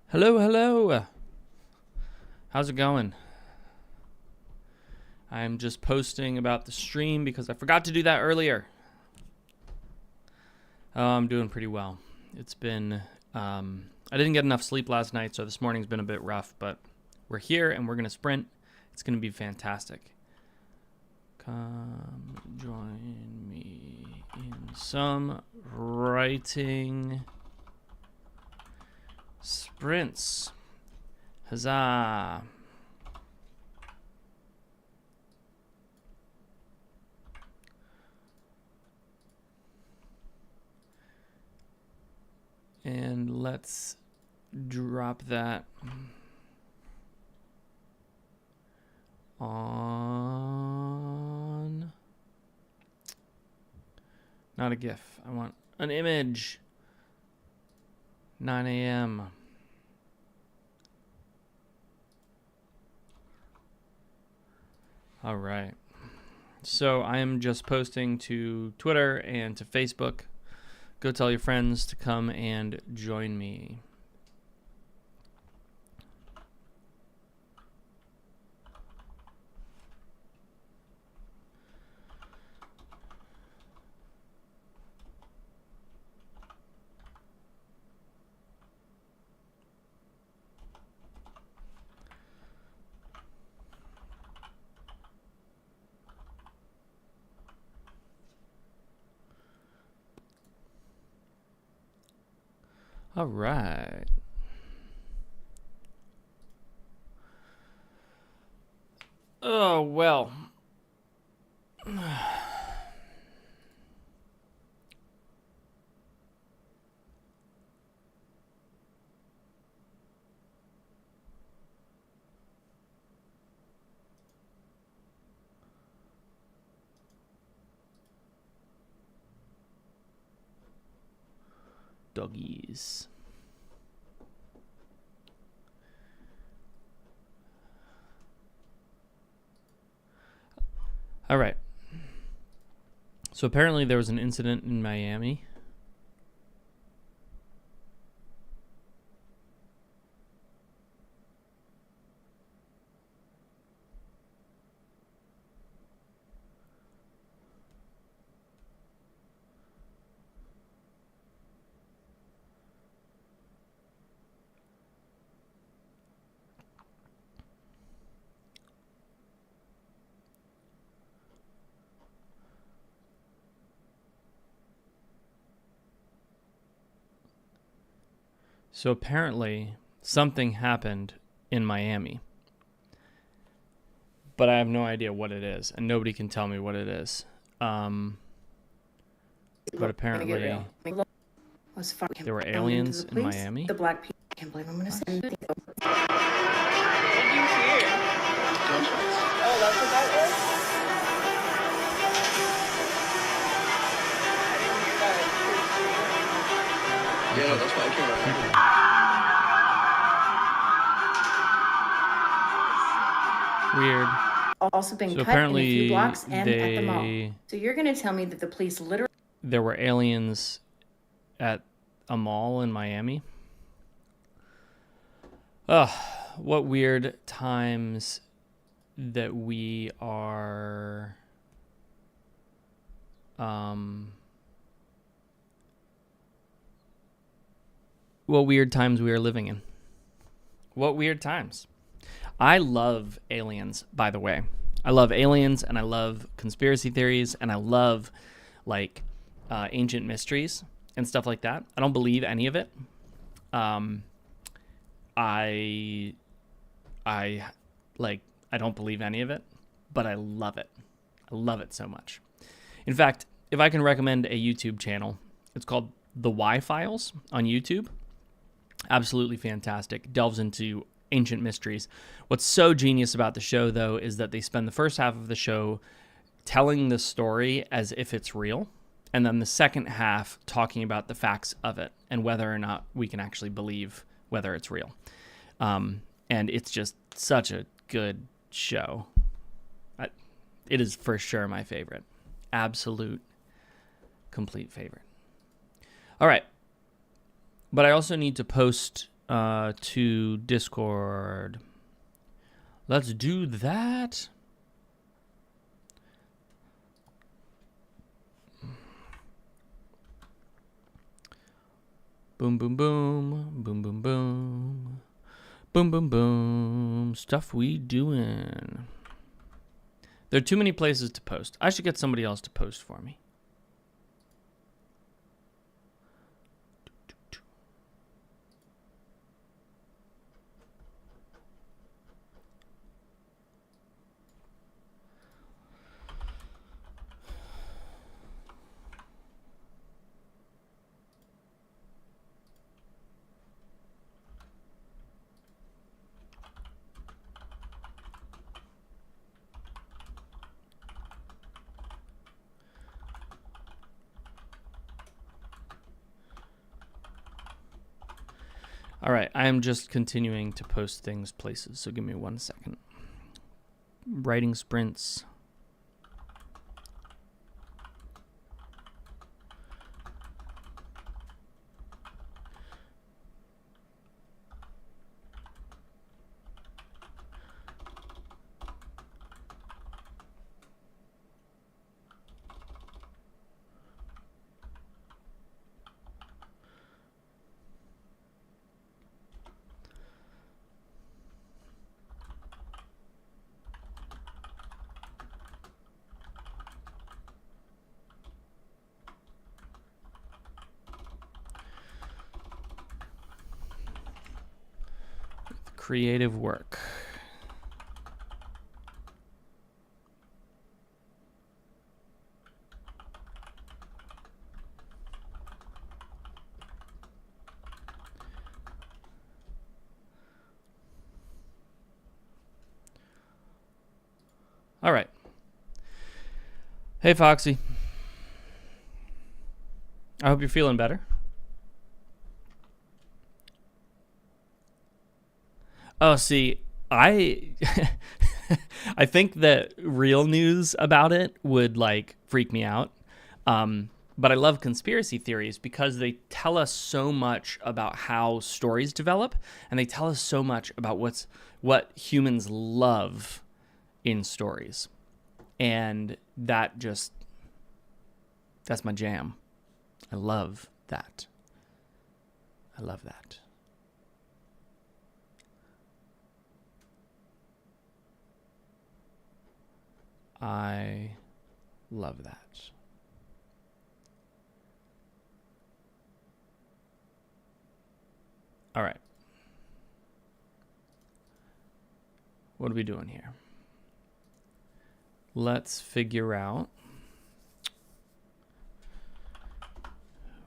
Hello, hello. How's it going? I'm just posting about the stream because I forgot to do that earlier. Oh, I'm doing pretty well. It's been, I didn't get enough sleep last night, so this morning's been a bit rough, but we're here and we're going to sprint. It's going to be fantastic. Come join me in some writing sprints. Huzzah. And let's drop that on, not a GIF, I want an image. 9 a.m. All right. So I am just posting to Twitter and to Facebook. Go tell your friends to come and join me. All right. Oh, well. Doggies. All right. So apparently there was an incident in Miami. So apparently something happened in Miami, but I have no idea what it is, and nobody can tell me what it is. But apparently there were aliens in Miami. The black people. I can't believe I'm going to send. What did you hear? Oh, that's what that was? I didn't hear that. Yeah, no, that's why I came around. Weird. Also been So cut apparently in a few blocks and at the mall. So you're going to tell me that the police literally... There were aliens at a mall in Miami. Ugh, what weird times that we are... What weird times we are living in. What weird times. I love aliens, by the way. I love aliens, and I love conspiracy theories, and I love, like, ancient mysteries and stuff like that. I don't believe any of it. I don't believe any of it, but I love it. I love it so much. In fact, if I can recommend a YouTube channel, it's called The Y-Files on YouTube. Absolutely fantastic. Delves into ancient mysteries. What's so genius about the show, though, is that they spend the first half of the show telling the story as if it's real, and then the second half talking about the facts of it and whether or not we can actually believe whether it's real. And it's just such a good show. It is for sure my favorite. Absolute, complete favorite. All right. But I also need to post to Discord. Let's do that. Boom, boom, boom. Boom, boom, boom. Boom, boom, boom. Stuff we doing. There are too many places to post. I should get somebody else to post for me. All right, I am just continuing to post things places, so give me 1 second. Writing sprints. Creative work. All right. Hey, Foxy. I hope you're feeling better. Oh, see, I I think that real news about it would like freak me out. But I love conspiracy theories because they tell us so much about how stories develop, and they tell us so much about what humans love in stories. And that's my jam. I love that. I love that. I love that. All right. What are we doing here? Let's figure out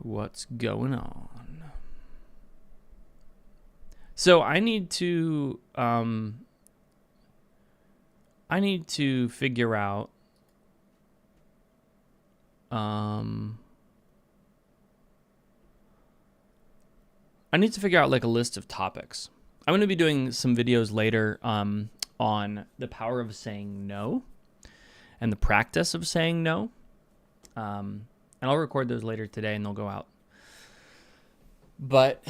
what's going on. So I need to figure out like a list of topics. I'm going to be doing some videos later on the power of saying no and the practice of saying no. And I'll record those later today and they'll go out. But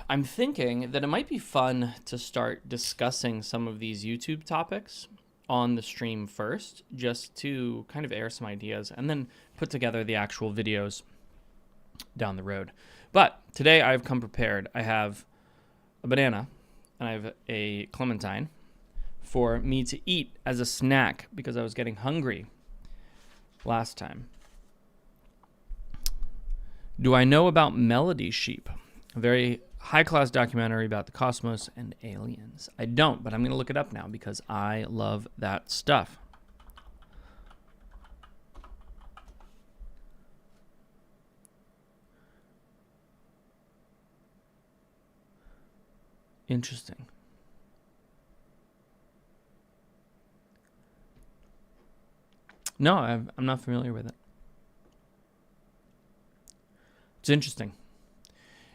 I'm thinking that it might be fun to start discussing some of these YouTube topics on the stream first, just to kind of air some ideas and then put together the actual videos down the road. But today I've come prepared. I have a banana and I have a clementine for me to eat as a snack because I was getting hungry last time. Do I know about Melody Sheep? A very high-class documentary about the cosmos and aliens. I don't, but I'm going to look it up now because I love that stuff. Interesting. No, I'm not familiar with it. It's interesting.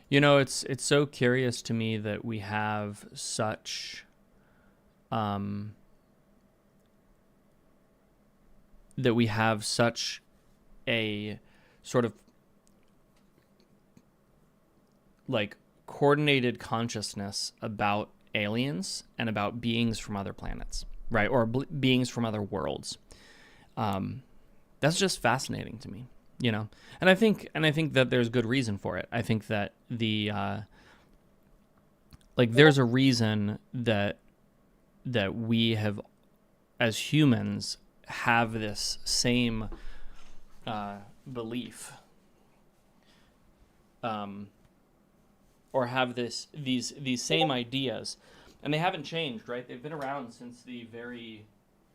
You know, it's so curious to me that we have such we have such a sort of like coordinated consciousness about aliens and about beings from other planets, right? Or beings from other worlds. That's just fascinating to me, you know? And I think that there's good reason for it. I think that there's a reason that we have, as humans, have this same belief, or have these same ideas, and they haven't changed, right? They've been around since the very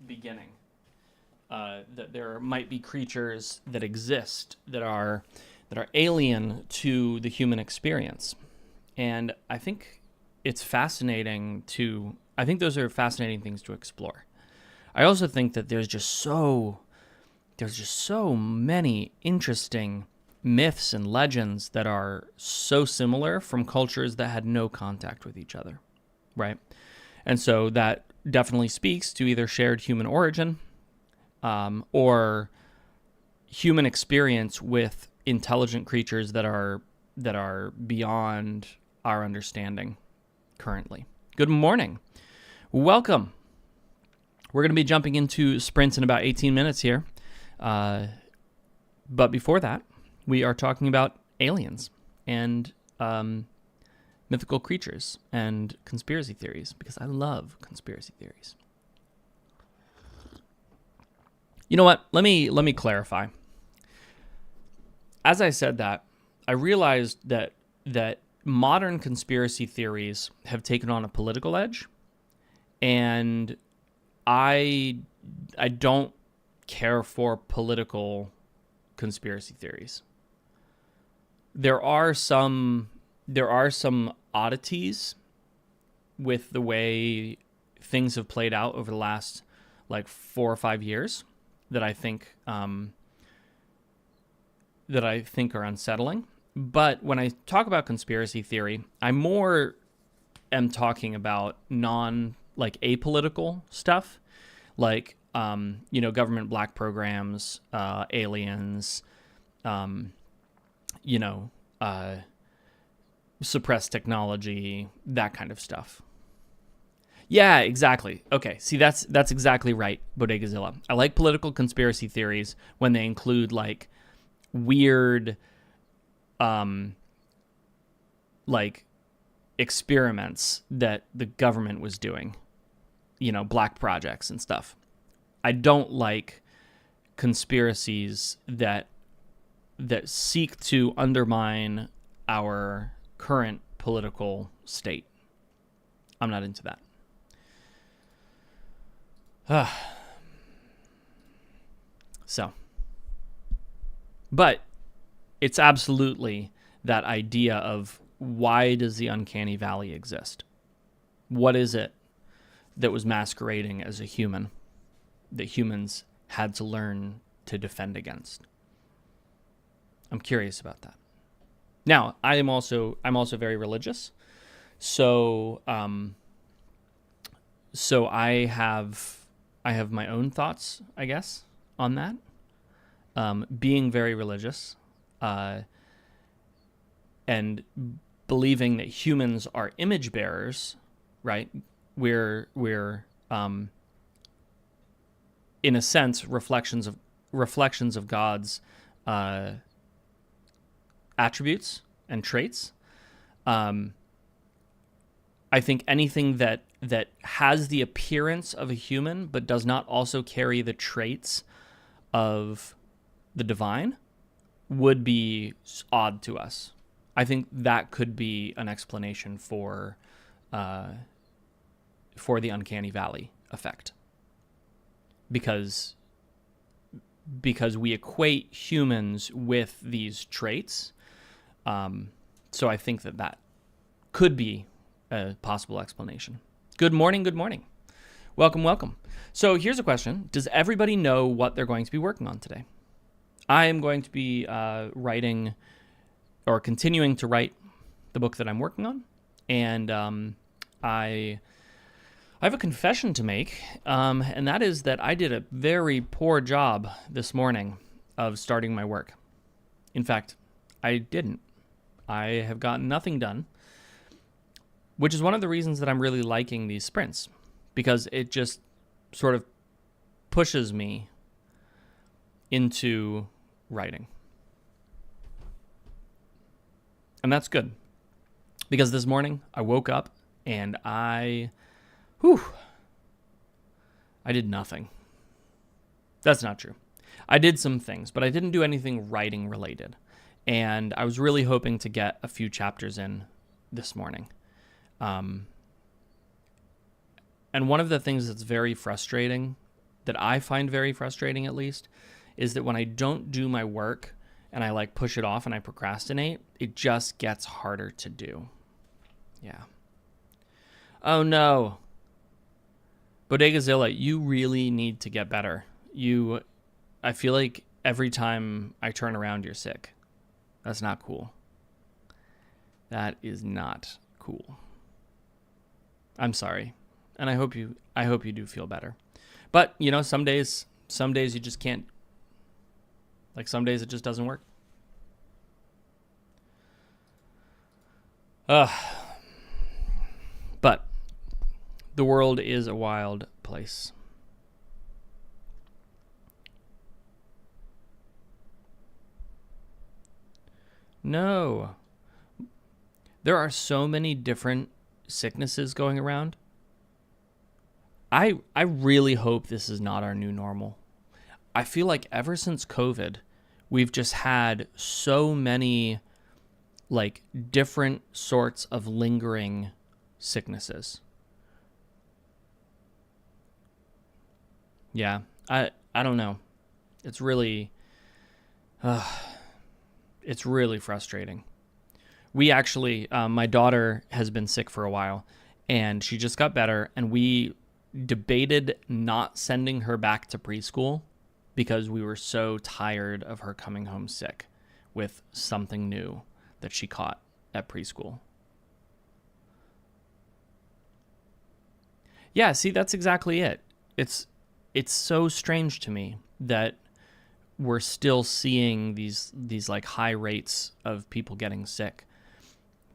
beginning. That there might be creatures that exist that are alien to the human experience, and I think it's fascinating to. I think those are fascinating things to explore. I also think that there's just so many interesting myths and legends that are so similar from cultures that had no contact with each other, right? And so that definitely speaks to either shared human origin, or human experience with intelligent creatures that are beyond our understanding currently. Good morning. Welcome. We're going to be jumping into sprints in about 18 minutes here. But before that, we are talking about aliens and mythical creatures and conspiracy theories, because I love conspiracy theories. You know what? Let me clarify. As I said that, I realized that modern conspiracy theories have taken on a political edge, and I don't care for political conspiracy theories. There are some oddities with the way things have played out over the last 4 or 5 years that I think are unsettling. But when I talk about conspiracy theory, I more am talking about apolitical stuff, government black programs, aliens, suppressed technology, that kind of stuff. Yeah, exactly. Okay, see, that's exactly right, Bodegazilla. I like political conspiracy theories when they include weird, experiments that the government was doing, black projects and stuff. I don't like conspiracies that seek to undermine our current political state. I'm not into that. But it's absolutely that idea of, why does the uncanny valley exist? What is it that was masquerading as a human that humans had to learn to defend against? I'm curious about that. Now, I'm also very religious, so I have my own thoughts, I guess, on that. Being very religious, and believing that humans are image bearers, right? We're in a sense reflections of God's attributes and traits. I think anything that has the appearance of a human but does not also carry the traits of the divine would be odd to us. I think that could be an explanation for the uncanny valley effect, because we equate humans with these traits. So I think that could be a possible explanation. Good morning. Good morning. Welcome, welcome. So here's a question. Does everybody know what they're going to be working on today? I am going to be writing, or continuing to write, the book that I'm working on. And I I have a confession to make, and that is that I did a very poor job this morning of starting my work. In fact, I didn't. I have gotten nothing done, which is one of the reasons that I'm really liking these sprints, because it just sort of pushes me into writing. And that's good, because this morning I woke up and I did nothing. That's not true. I did some things, but I didn't do anything writing related. And I was really hoping to get a few chapters in this morning. And one of the things that's very frustrating, that I find very frustrating at least, is that when I don't do my work and I like push it off and I procrastinate, it just gets harder to do. Yeah. Oh no. Bodegazilla, you really need to get better. I feel like every time I turn around, you're sick. That's not cool. That is not cool. I'm sorry. And I hope you do feel better. But, some days you just can't. Like some days it just doesn't work. But the world is a wild place. No. There are so many different sicknesses going around. I really hope this is not our new normal. I feel like ever since COVID, we've just had so many like different sorts of lingering sicknesses. Yeah, I don't know. It's really frustrating. We actually, my daughter has been sick for a while, and she just got better, and we debated not sending her back to preschool because we were so tired of her coming home sick with something new that she caught at preschool. Yeah, see, that's exactly it. It's so strange to me that we're still seeing these like high rates of people getting sick.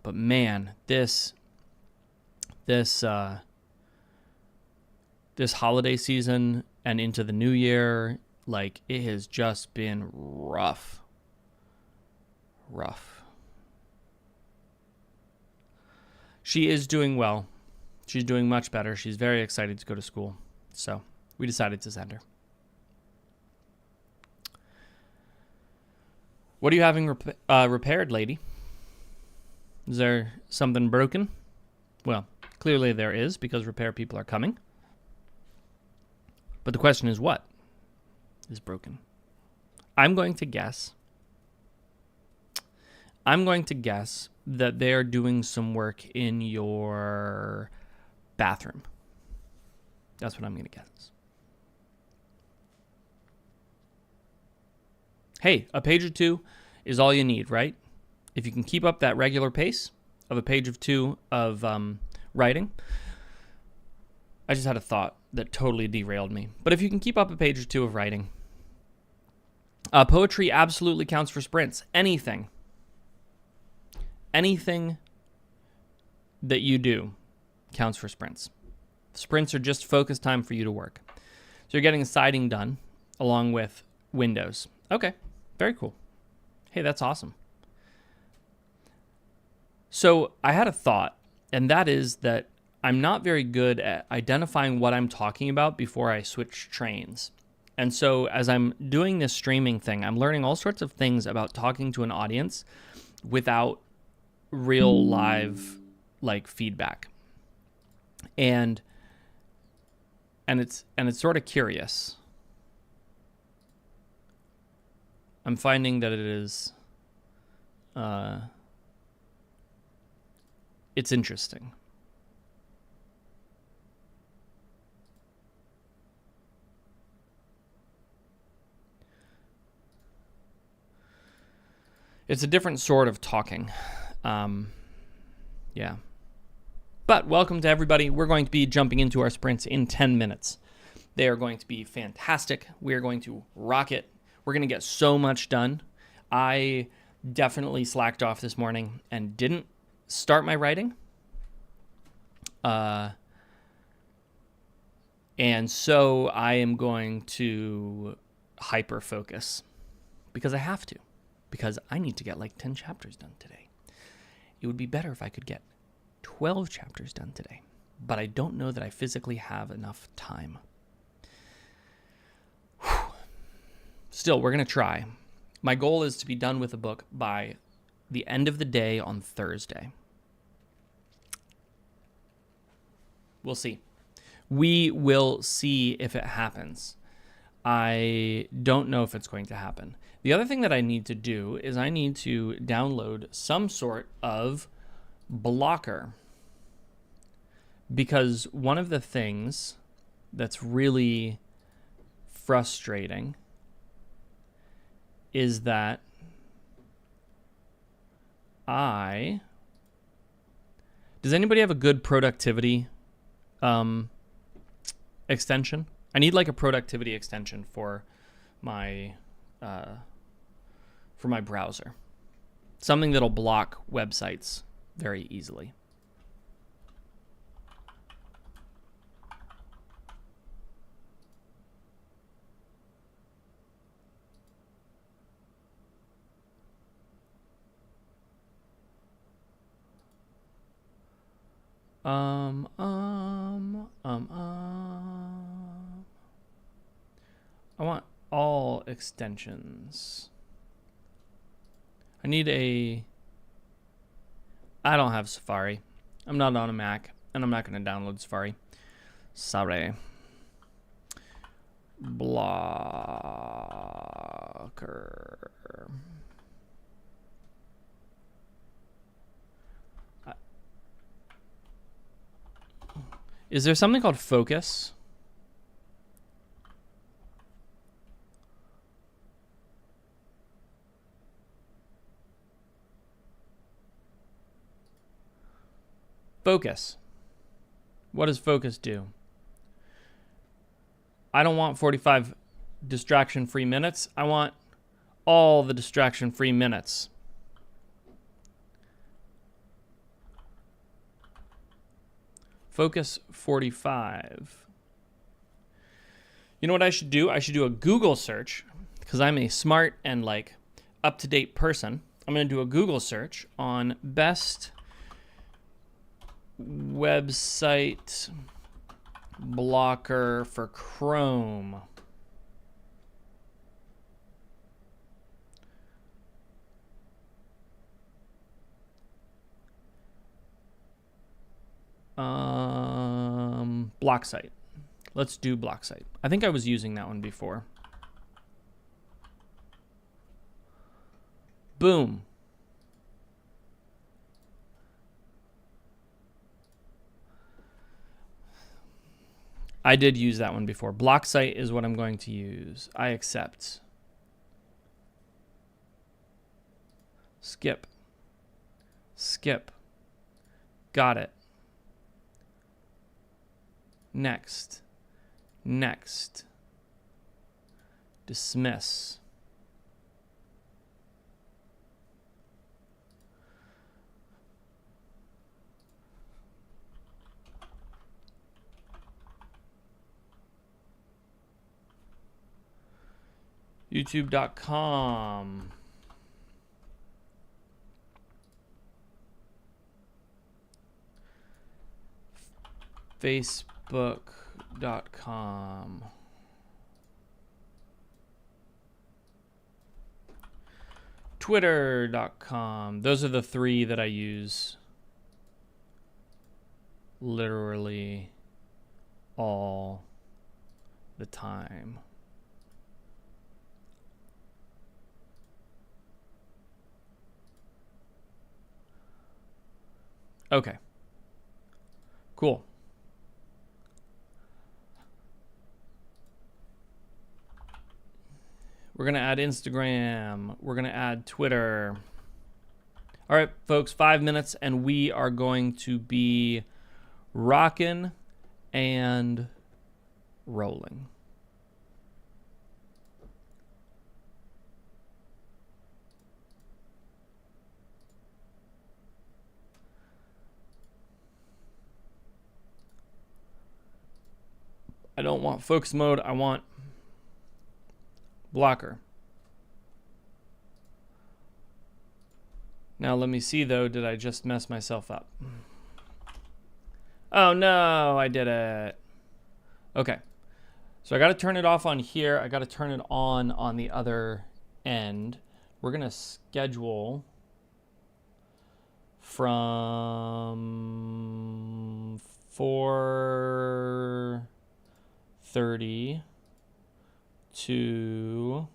But man, this holiday season and into the new year, like it has just been rough. She is doing well. She's doing much better. She's very excited to go to school. So we decided to send her. What are you having repaired, lady? Is there something broken? Well, clearly there is, because repair people are coming. But the question is, what is broken? I'm going to guess that they're doing some work in your bathroom. That's what I'm going to guess. Hey, a page or two is all you need, right? If you can keep up that regular pace of a page or two of writing. I just had a thought that totally derailed me. But if you can keep up a page or two of writing, poetry absolutely counts for sprints. Anything that you do counts for sprints. Sprints are just focus time for you to work. So you're getting siding done along with windows. Okay, very cool. Hey, that's awesome. So I had a thought, and that is that I'm not very good at identifying what I'm talking about before I switch trains. And so as I'm doing this streaming thing, I'm learning all sorts of things about talking to an audience without real live like feedback. And it's sort of curious. I'm finding that it is it's interesting. It's a different sort of talking. Yeah. But welcome to everybody. We're going to be jumping into our sprints in 10 minutes. They are going to be fantastic. We're going to rock it. We're going to get so much done. I definitely slacked off this morning and didn't start my writing. And so I am going to hyper focus because I have to, because I need to get like 10 chapters done today. It would be better if I could get 12 chapters done today, but I don't know that I physically have enough time. Whew. Still, we're going to try. My goal is to be done with the book by the end of the day on Thursday. We'll see. We will see if it happens. I don't know if it's going to happen. The other thing that I need to do is I need to download some sort of blocker, because one of the things that's really frustrating is that does anybody have a good productivity extension? I need like a productivity extension for my browser. Something that'll block websites very easily. I want all extensions. I don't have Safari. I'm not on a Mac, and I'm not going to download Safari. Sorry. Blocker. Is there something called Focus? Focus. What does Focus do? I don't want 45 distraction-free minutes. I want all the distraction-free minutes. Focus 45. You know what I should do? I should do a Google search, because I'm a smart and like up-to-date person. I'm going to do a Google search on best website blocker for Chrome. Block site. Let's do block site. I think I was using that one before. Boom. I did use that one before. Block site is what I'm going to use. I accept. Skip. Skip. Got it. Next. Next. Dismiss. YouTube.com. Facebook.com. Twitter.com. Those are the three that I use literally all the time. Okay. Cool. We're going to add Instagram. We're going to add Twitter. All right, folks, 5 minutes, and we are going to be rocking and rolling. I don't want focus mode. I want blocker. Now let me see though, did I just mess myself up? Oh no, I did it. Okay. So I got to turn it off on here. I got to turn it on the other end. We're going to schedule from 4:30 to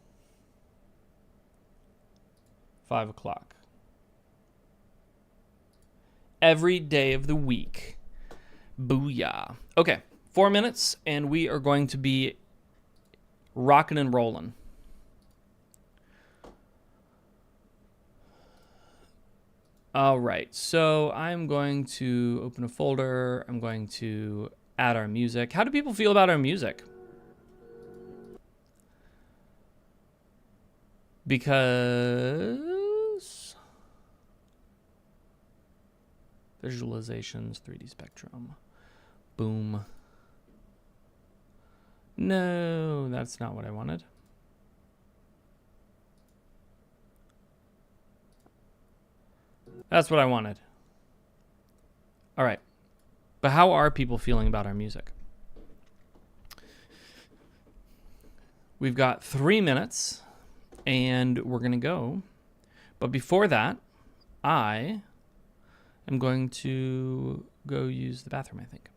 5 o'clock. Every day of the week. Booyah. Okay, 4 minutes, and we are going to be rocking and rolling. All right, so I'm going to open a folder. I'm going to add our music. How do people feel about our music? Because visualizations, 3D spectrum, boom. No, that's not what I wanted. That's what I wanted. All right. But how are people feeling about our music? We've got 3 minutes and we're going to go. But before that, I am going to go use the bathroom, I think.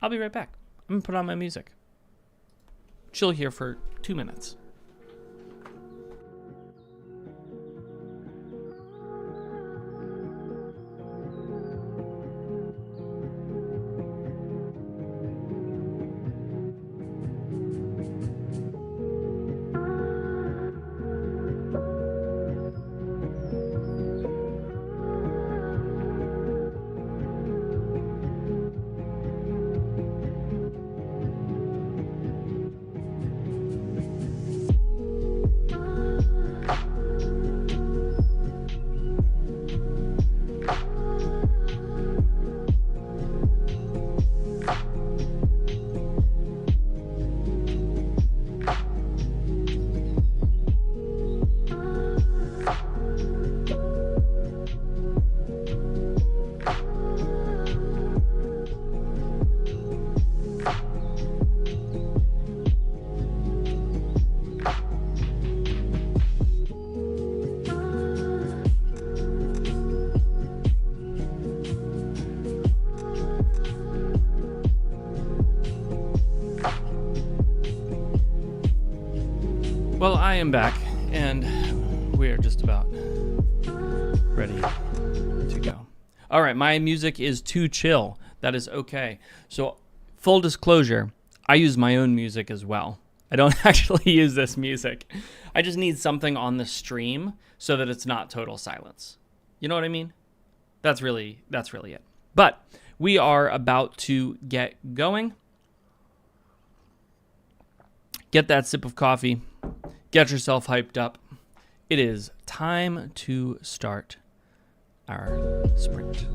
I'll be right back. I'm going to put on my music. Chill here for 2 minutes. Well, I am back, and we are just about ready to go. All right, my music is too chill. That is okay. So, full disclosure, I use my own music as well. I don't actually use this music. I just need something on the stream so that it's not total silence. You know what I mean? That's really it. But we are about to get going. Get that sip of coffee. Get yourself hyped up. It is time to start our sprint.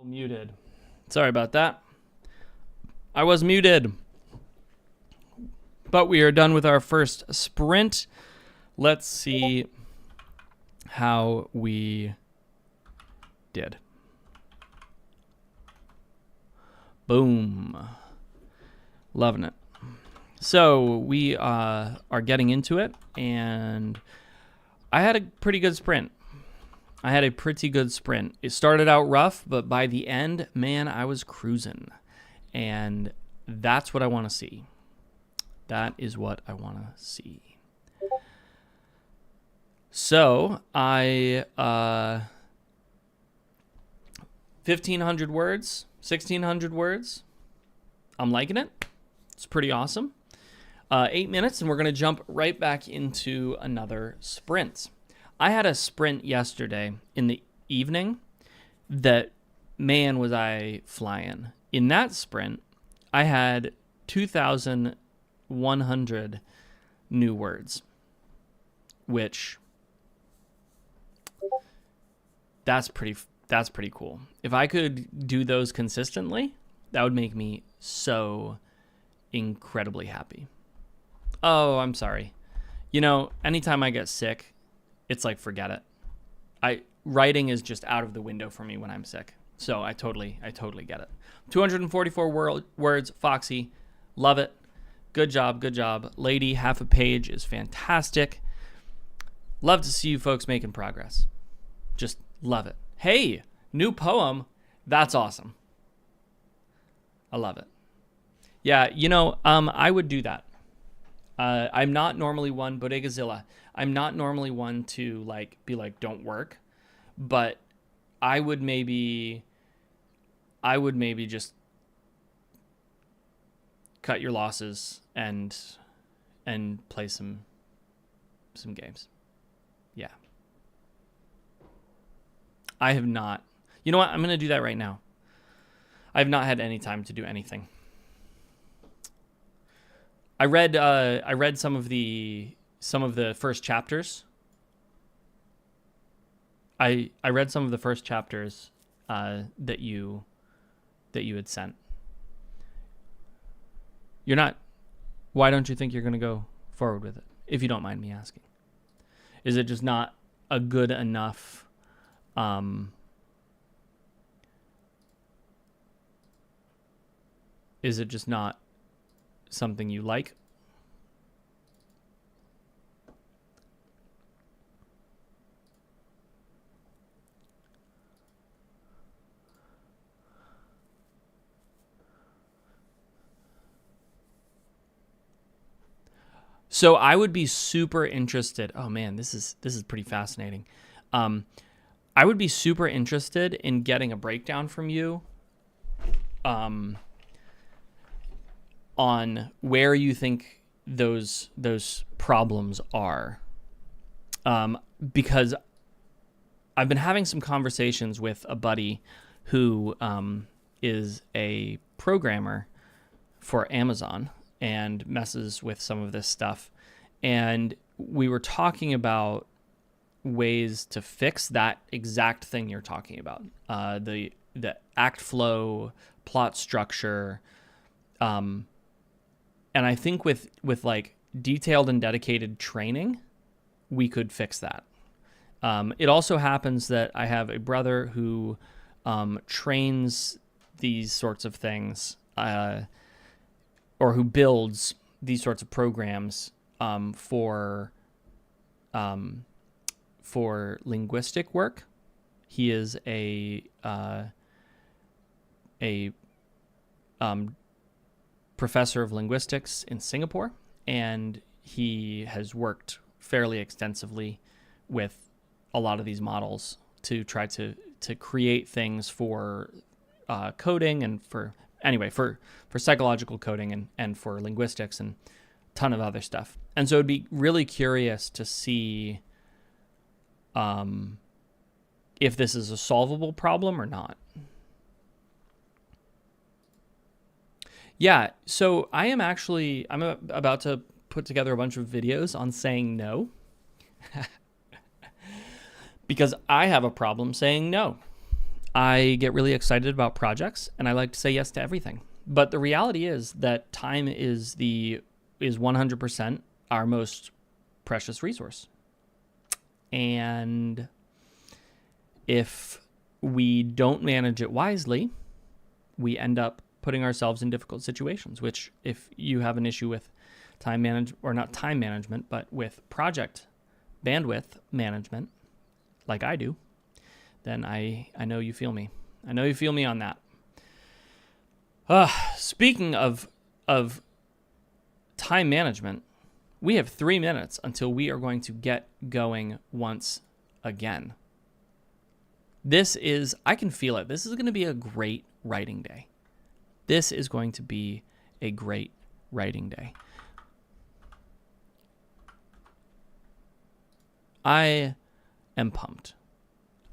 Muted. Sorry about that. I was muted. But we are done with our first sprint. Let's see how we did. Boom. Loving it. So we are getting into it, and I had a pretty good sprint. It started out rough, but by the end, man, I was cruising. And that's what I want to see. That is what I want to see. So, 1,500 words, 1,600 words. I'm liking it. It's pretty awesome. 8 minutes, and we're going to jump right back into another sprint. I had a sprint yesterday in the evening that, man, was I flying. In that sprint, I had 2,100 new words, which that's pretty cool. If I could do those consistently, that would make me so incredibly happy. Oh, I'm sorry. You know, anytime I get sick, it's like, forget it. Writing is just out of the window for me when I'm sick. So I totally get it. 244 words, Foxy. Love it. Good job. Lady, half a page is fantastic. Love to see you folks making progress. Just love it. Hey, new poem. That's awesome. I love it. Yeah, you know, I would do that. I'm not normally one, Bodegazilla. I'm not normally one to be like, don't work, but I would maybe just cut your losses and play some games. Yeah. I have not. You know what? I'm going to do that right now. I have not had any time to do anything. I read some of the first chapters. I read some of the first chapters that you had sent. You're not. Why don't you think you're going to go forward with it? If you don't mind me asking, is it just not a good enough? Is it just not something you like? So I would be super interested. Oh man, this is pretty fascinating. I would be super interested in getting a breakdown from you on where you think those problems are. Because I've been having some conversations with a buddy who is a programmer for Amazon and messes with some of this stuff. And we were talking about ways to fix that exact thing you're talking about. The act flow, plot structure. And I think with like detailed and dedicated training, we could fix that. It also happens that I have a brother who trains these sorts of things, or who builds these sorts of programs for linguistic work. He is a professor of linguistics in Singapore, and he has worked fairly extensively with a lot of these models to try to create things for coding and for psychological coding and for linguistics and a ton of other stuff. And so it'd be really curious to see if this is a solvable problem or not. Yeah, so I'm about to put together a bunch of videos on saying no. Because I have a problem saying no. I get really excited about projects, and I like to say yes to everything. But the reality is that time is 100% our most precious resource. And if we don't manage it wisely, we end up putting ourselves in difficult situations, which if you have an issue with not time management, but with project bandwidth management, like I do, then I know you feel me. I know you feel me on that. Speaking of time management, we have 3 minutes until we are going to get going once again. I can feel it. This is going to be a great writing day. This is going to be a great writing day. I am pumped.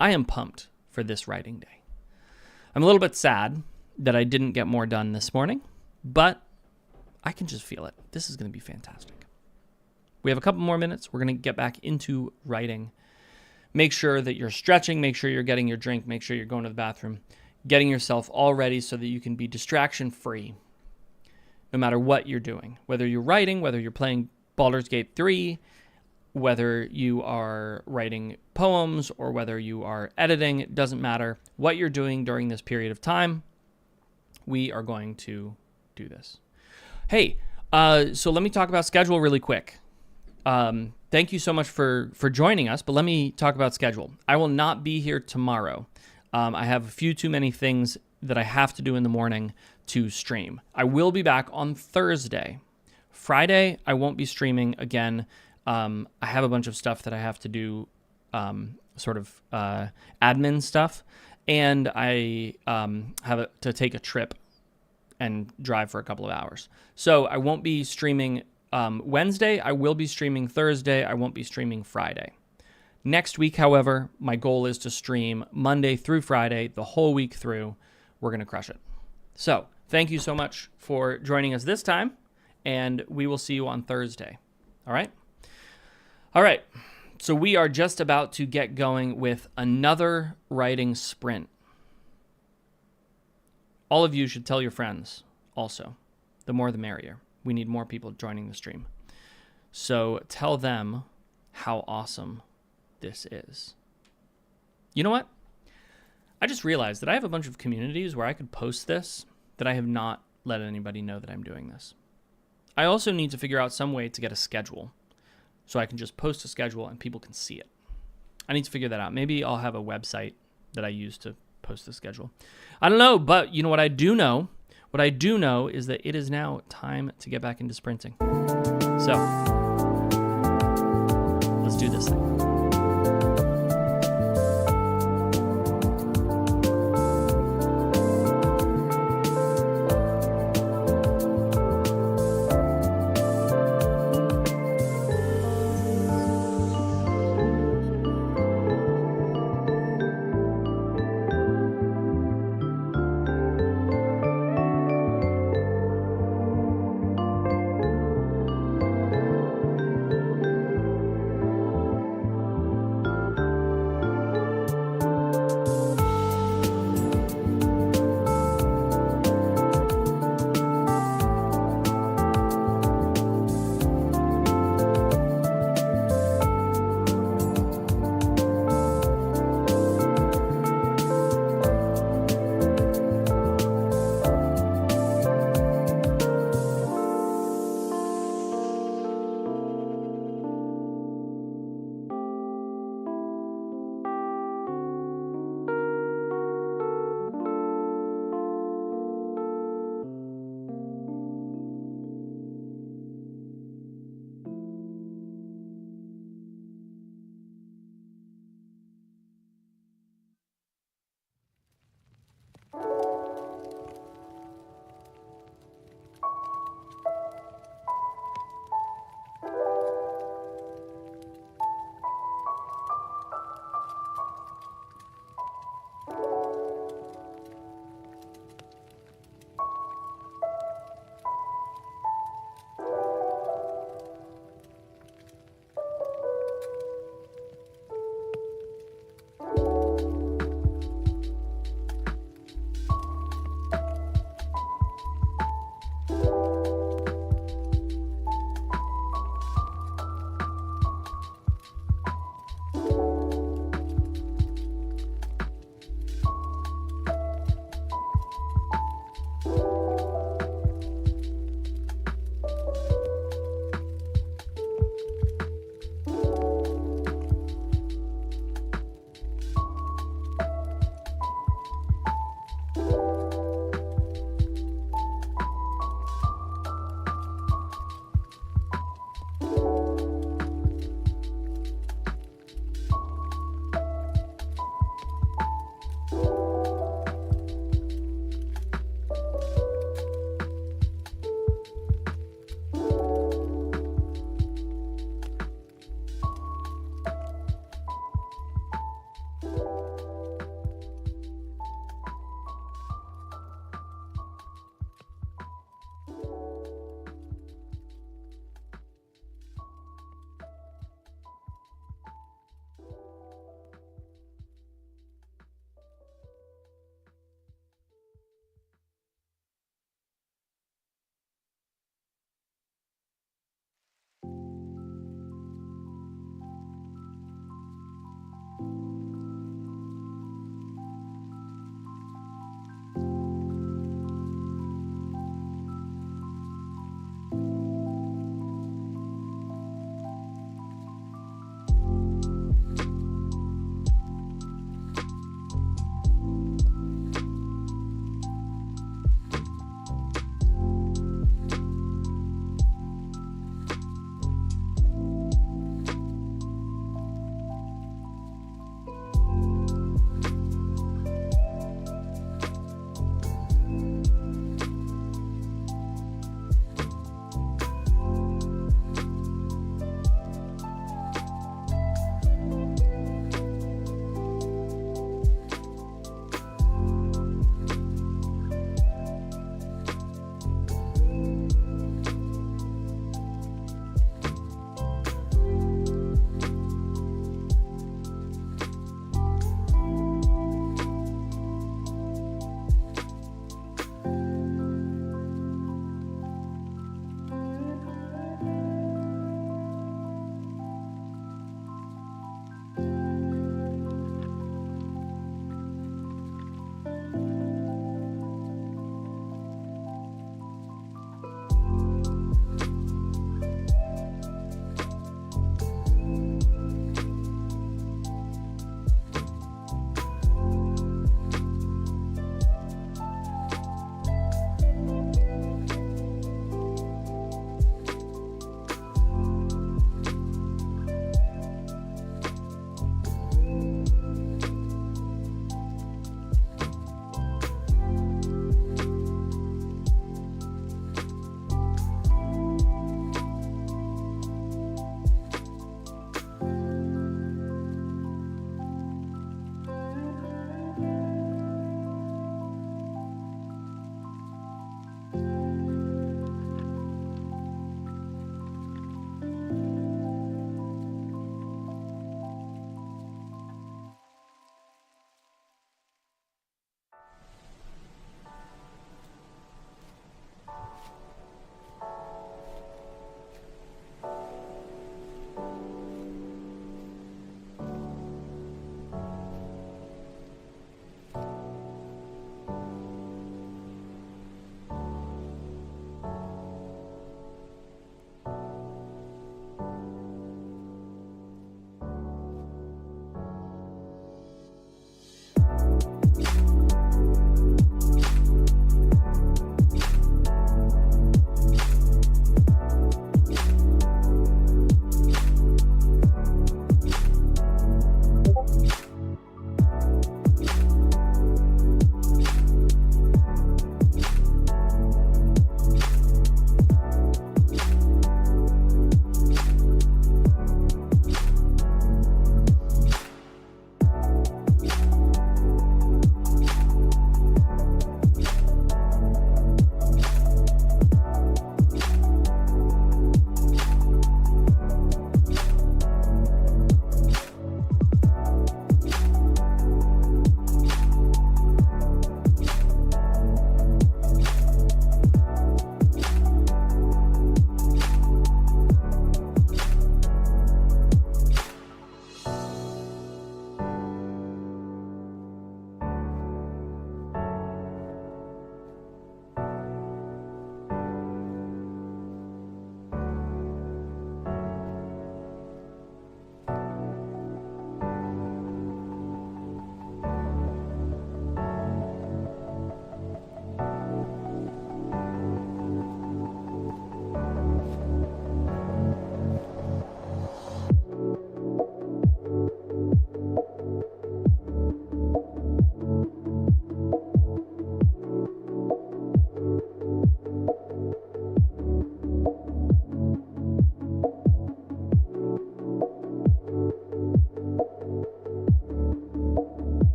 I am pumped for this writing day. I'm a little bit sad that I didn't get more done this morning, but I can just feel it. This is going to be fantastic. We have a couple more minutes. We're going to get back into writing. Make sure that you're stretching. Make sure you're getting your drink. Make sure you're going to the bathroom, getting yourself all ready so that you can be distraction-free no matter what you're doing. Whether you're writing, whether you're playing Baldur's Gate 3, whether you are writing poems or whether you are editing, it doesn't matter what you're doing during this period of time. We are going to do this. Hey, so let me talk about schedule really quick. Thank you so much for joining us, but let me talk about schedule. I will not be here tomorrow. I have a few too many things that I have to do in the morning to stream. I will be back on Thursday. Friday, I won't be streaming again. I have a bunch of stuff that I have to do, admin stuff, and I have to take a trip and drive for a couple of hours. So I won't be streaming Wednesday. I will be streaming Thursday. I won't be streaming Friday. Next week, however, my goal is to stream Monday through Friday, the whole week through. We're going to crush it. So thank you so much for joining us this time, and we will see you on Thursday. All right? All right. So we are just about to get going with another writing sprint. All of you should tell your friends also. The more the merrier. We need more people joining the stream. So tell them how awesome this is. You know what? I just realized that I have a bunch of communities where I could post this that I have not let anybody know that I'm doing this. I also need to figure out some way to get a schedule so I can just post a schedule and people can see it. I need to figure that out. Maybe I'll have a website that I use to post the schedule. I don't know, but you know what I do know? What I do know is that it is now time to get back into sprinting. So, let's do this thing.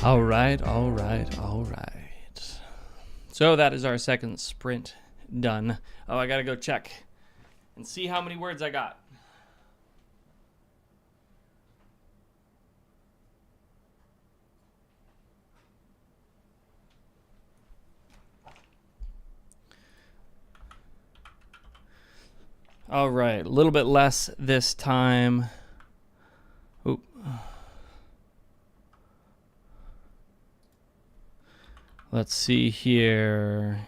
All right. So that is our second sprint done. Oh, I gotta go check and see how many words I got. All right, a little bit less this time. Oop. Let's see here.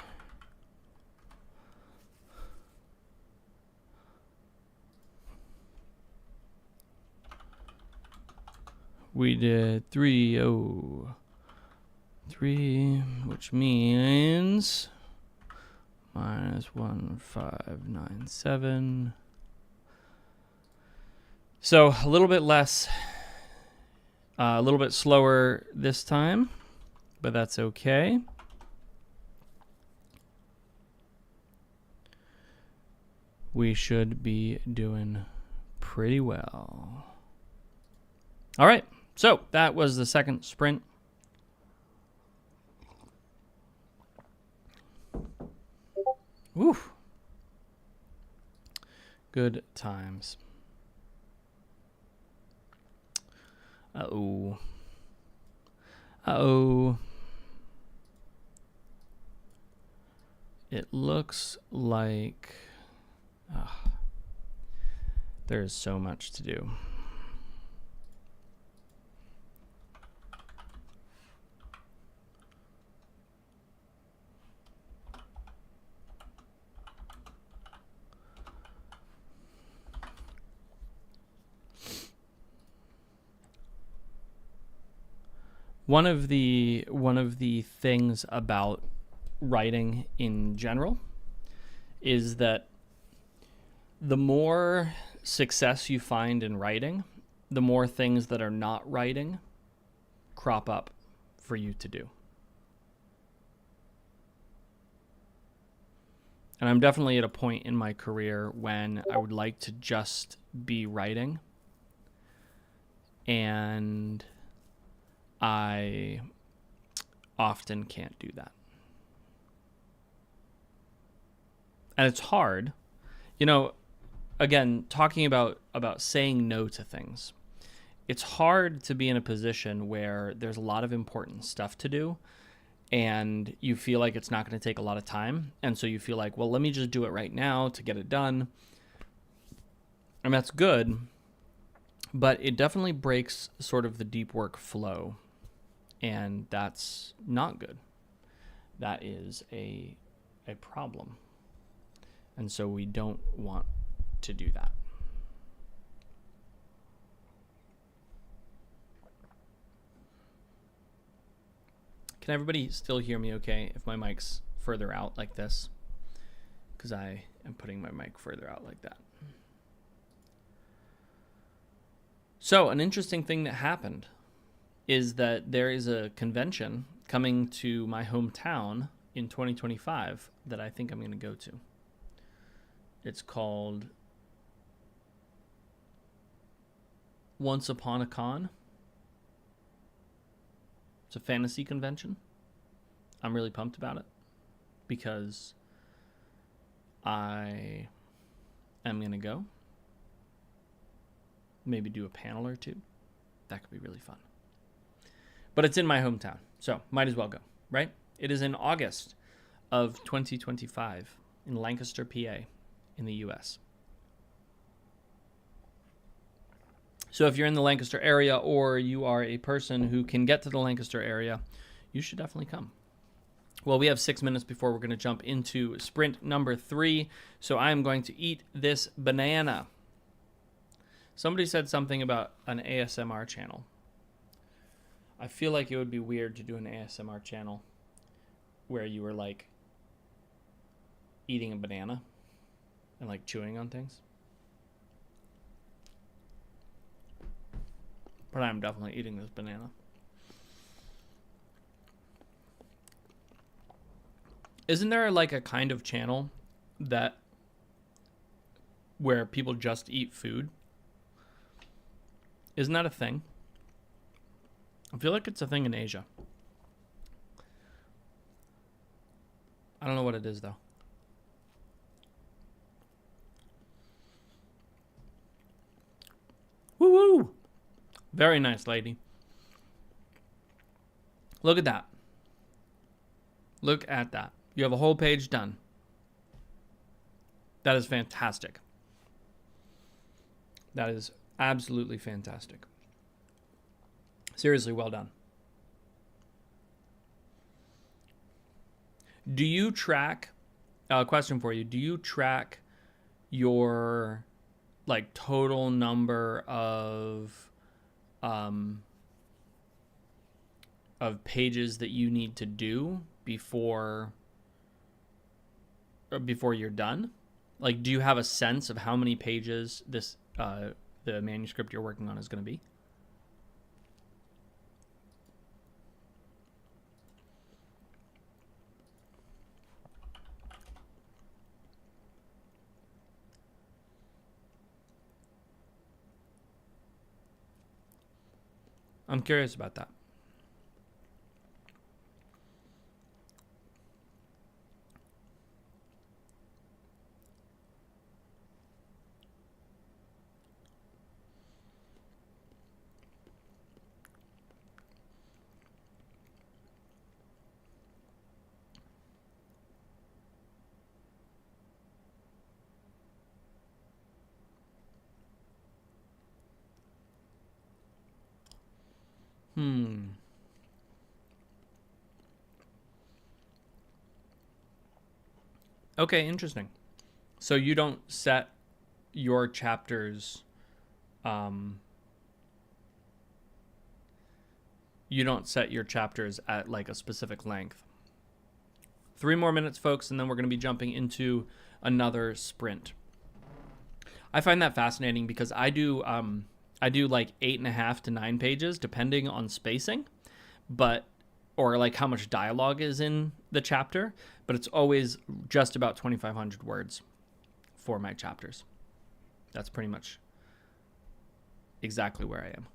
We did 303, which means minus 1597. So a little bit less, a little bit slower this time, but that's okay. We should be doing pretty well. All right, so that was the second sprint. Woo. Good times. Uh-oh. It looks like there's so much to do. One of the things about writing in general is that the more success you find in writing, the more things that are not writing crop up for you to do. And I'm definitely at a point in my career when I would like to just be writing, and I often can't do that. And it's hard. You know, again, talking about saying no to things. It's hard to be in a position where there's a lot of important stuff to do and you feel like it's not going to take a lot of time. And so you feel like, well, let me just do it right now to get it done. And that's good, but it definitely breaks sort of the deep work flow. And that's not good. That is a problem. And so we don't want to do that. Can everybody still hear me okay if my mic's further out like this? Because I am putting my mic further out like that. So an interesting thing that happened is that there is a convention coming to my hometown in 2025 that I think I'm going to go to. It's called Once Upon a Con. It's a fantasy convention. I'm really pumped about it because I am going to go. Maybe do a panel or two. That could be really fun. But it's in my hometown, so might as well go, right? It is in August of 2025 in Lancaster, PA, in the U.S. So if you're in the Lancaster area or you are a person who can get to the Lancaster area, you should definitely come. Well, we have 6 minutes before we're going to jump into sprint number 3, so I'm going to eat this banana. Somebody said something about an ASMR channel. I feel like it would be weird to do an ASMR channel where you were like eating a banana and like chewing on things. But I'm definitely eating this banana. Isn't there like a kind of channel that where people just eat food? Isn't that a thing? I feel like it's a thing in Asia. I don't know what it is, though. Woo-woo! Very nice, lady. Look at that. Look at that. You have a whole page done. That is fantastic. That is absolutely fantastic. Seriously, well done. Do you track, question for you, do you track your like total number of pages that you need to do before you're done? Like, do you have a sense of how many pages this the manuscript you're working on is going to be? I'm curious about that. Okay, interesting. So you don't set your chapters, at like a specific length. 3 more minutes, folks, and then we're going to be jumping into another sprint. I find that fascinating because I do like 8.5 to 9 pages, depending on spacing, or like how much dialogue is in the chapter, but it's always just about 2,500 words for my chapters. That's pretty much exactly where I am.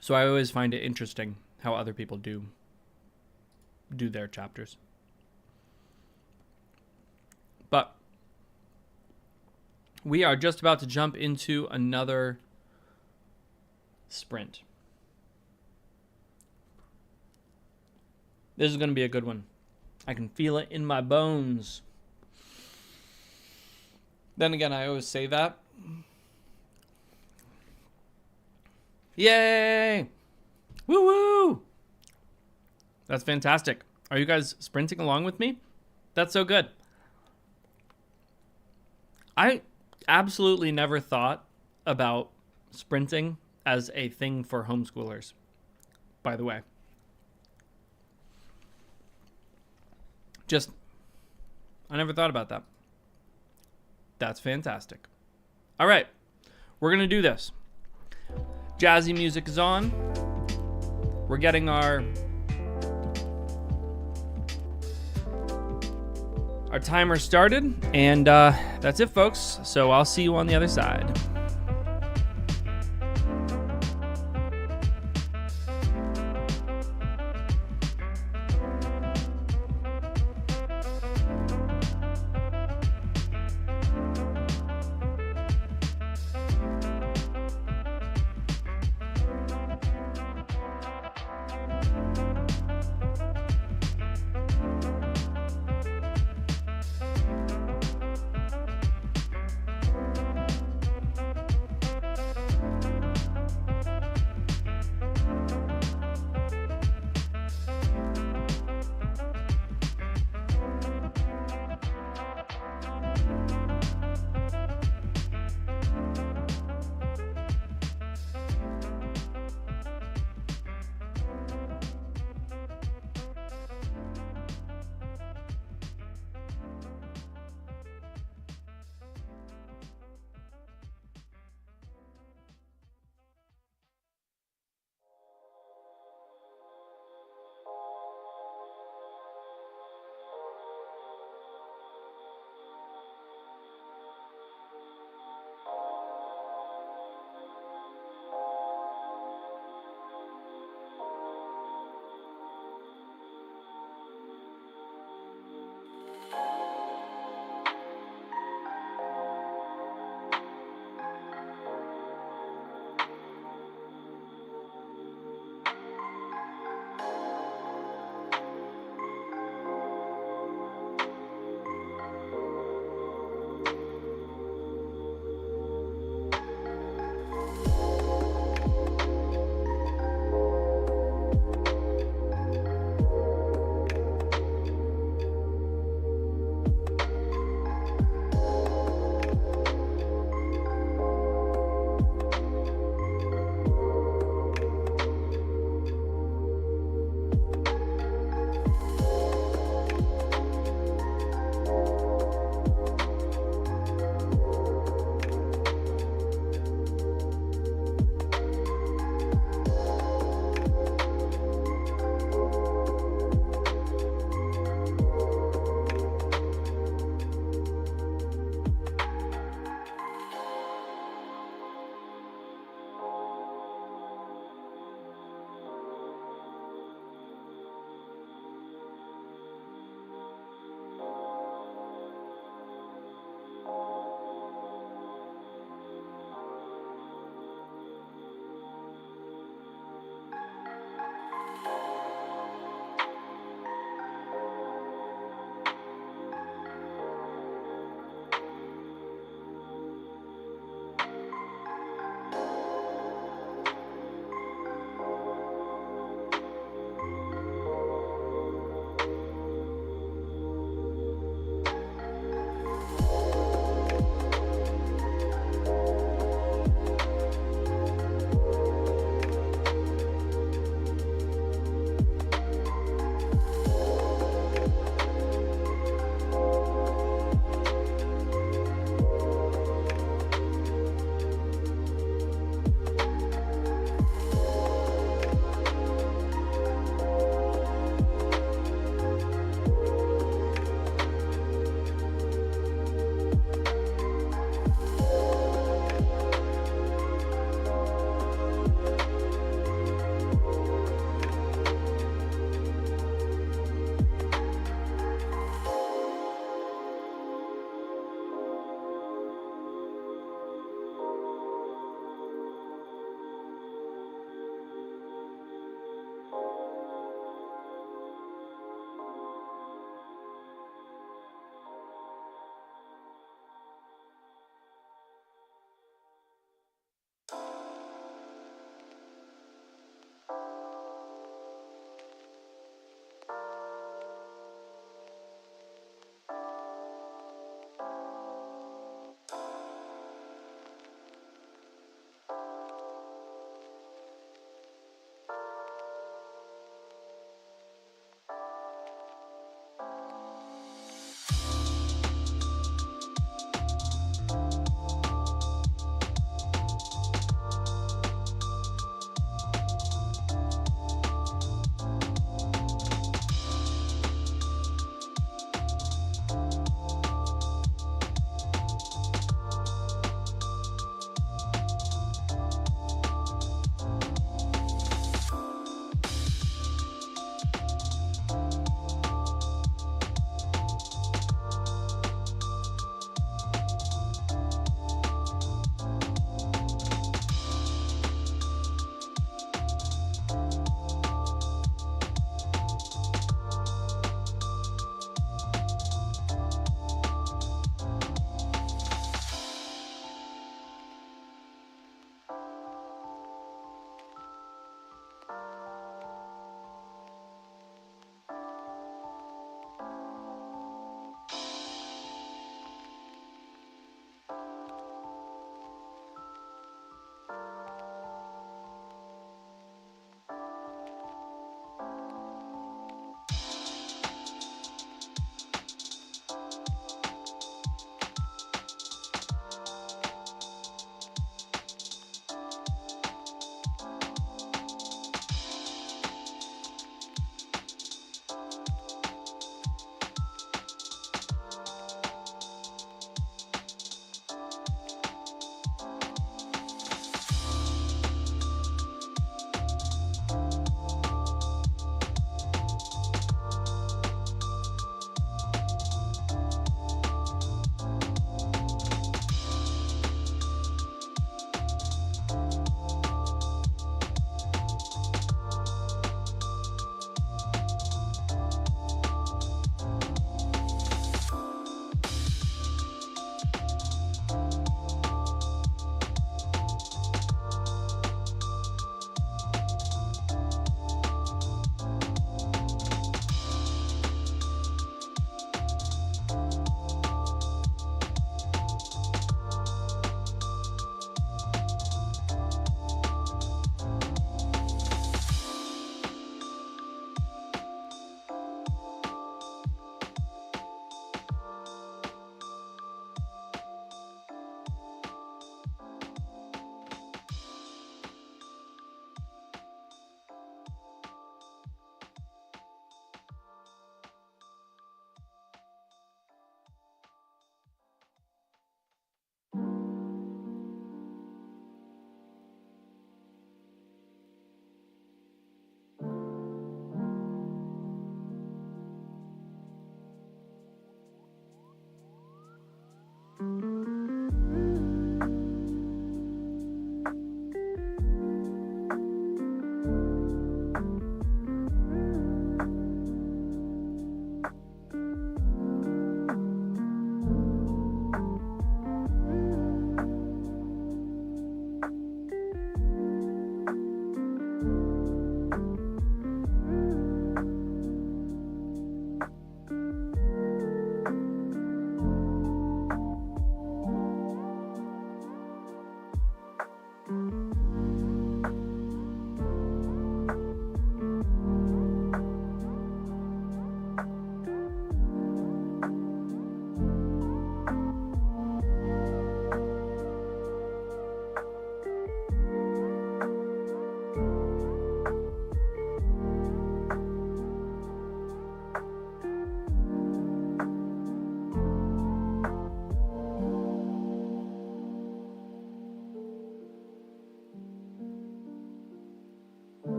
So I always find it interesting how other people do their chapters. But we are just about to jump into another sprint. This is going to be a good one. I can feel it in my bones. Then again, I always say that. Yay! Woo-woo! That's fantastic. Are you guys sprinting along with me? That's so good. I absolutely never thought about sprinting as a thing for homeschoolers, by the way. I never thought about that. That's fantastic. All right, we're going to do this. Jazzy music is on. We're getting our timer started, and that's it, folks. So I'll see you on the other side.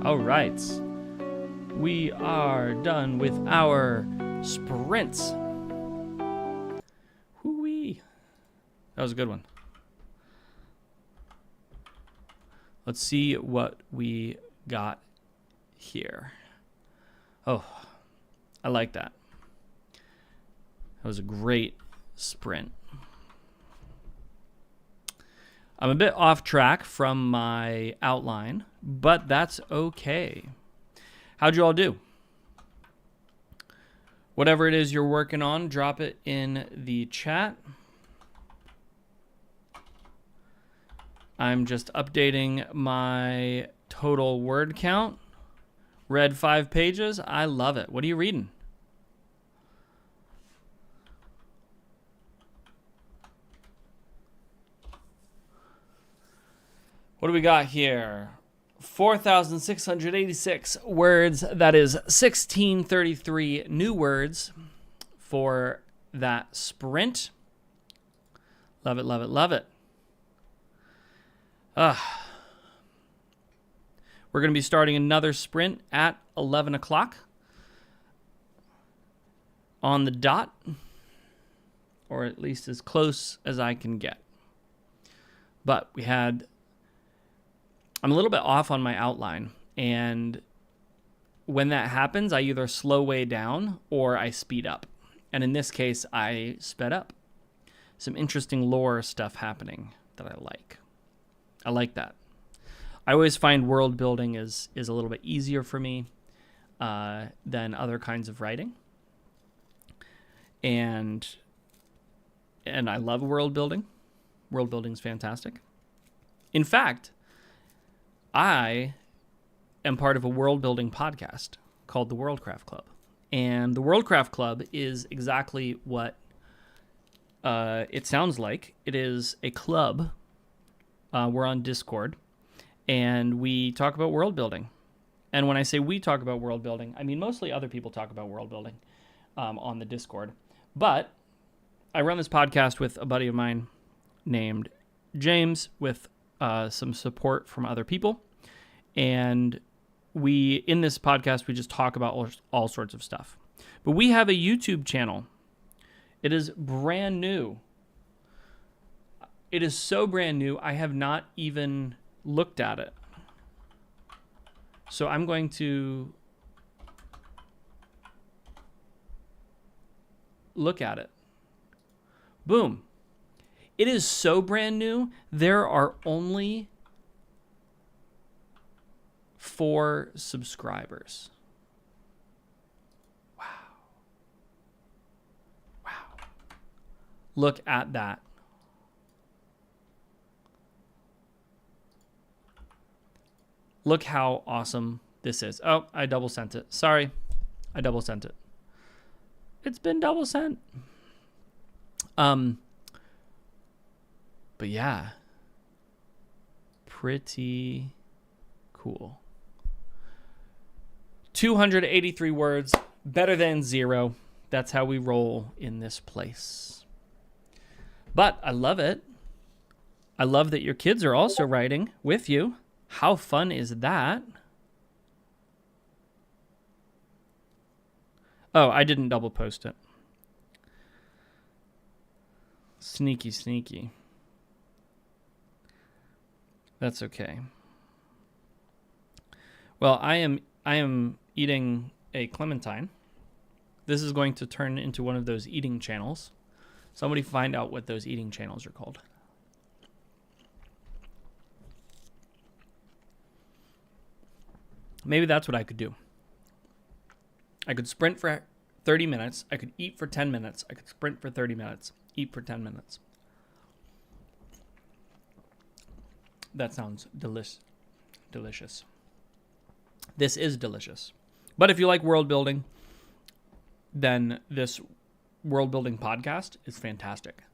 All right. We are done with our sprints. Hoo-wee. That was a good one. Let's see what we got here. Oh, I like that. That was a great sprint. I'm a bit off track from my outline, but that's okay. How'd you all do? Whatever it is you're working on, drop it in the chat. I'm just updating my total word count. Read 5 pages. I love it. What are you reading? What do we got here? 4,686 words. That is 1,633 new words for that sprint. Love it, love it, love it. We're going to be starting another sprint at 11 o'clock on the dot, or at least as close as I can get. But I'm a little bit off on my outline, and when that happens, I either slow way down or I speed up. And in this case, I sped up. Some interesting lore stuff happening that I like. I like that. I always find world building is a little bit easier for me than other kinds of writing. And I love world building. World building is fantastic. In fact, I am part of a world building podcast called the Worldcraft Club. And the Worldcraft Club is exactly what it sounds like. It is a club. We're on Discord, and we talk about world building. And when I say we talk about world building, I mean mostly other people talk about world building on the Discord. But I run this podcast with a buddy of mine named James with some support from other people. And in this podcast, we just talk about all sorts of stuff. But we have a YouTube channel. It is brand new. It is so brand new, I have not even looked at it. So I'm going to look at it. Boom. It is so brand new, there are only 4 subscribers. Wow. Wow. Look at that. Look how awesome this is. Oh, I double sent it. Sorry. I double sent it. It's been double sent. But yeah. Pretty cool. 283 words, better than 0. That's how we roll in this place. But I love it. I love that your kids are also writing with you. How fun is that? Oh, I didn't double post it. Sneaky, sneaky. That's okay. Well, I am eating a clementine. This is going to turn into one of those eating channels. Somebody find out what those eating channels are called. Maybe that's what I could do. I could sprint for 30 minutes. I could eat for 10 minutes. I could sprint for 30 minutes. Eat for 10 minutes. That sounds delicious. This is delicious. But if you like world building, then this world building podcast is fantastic.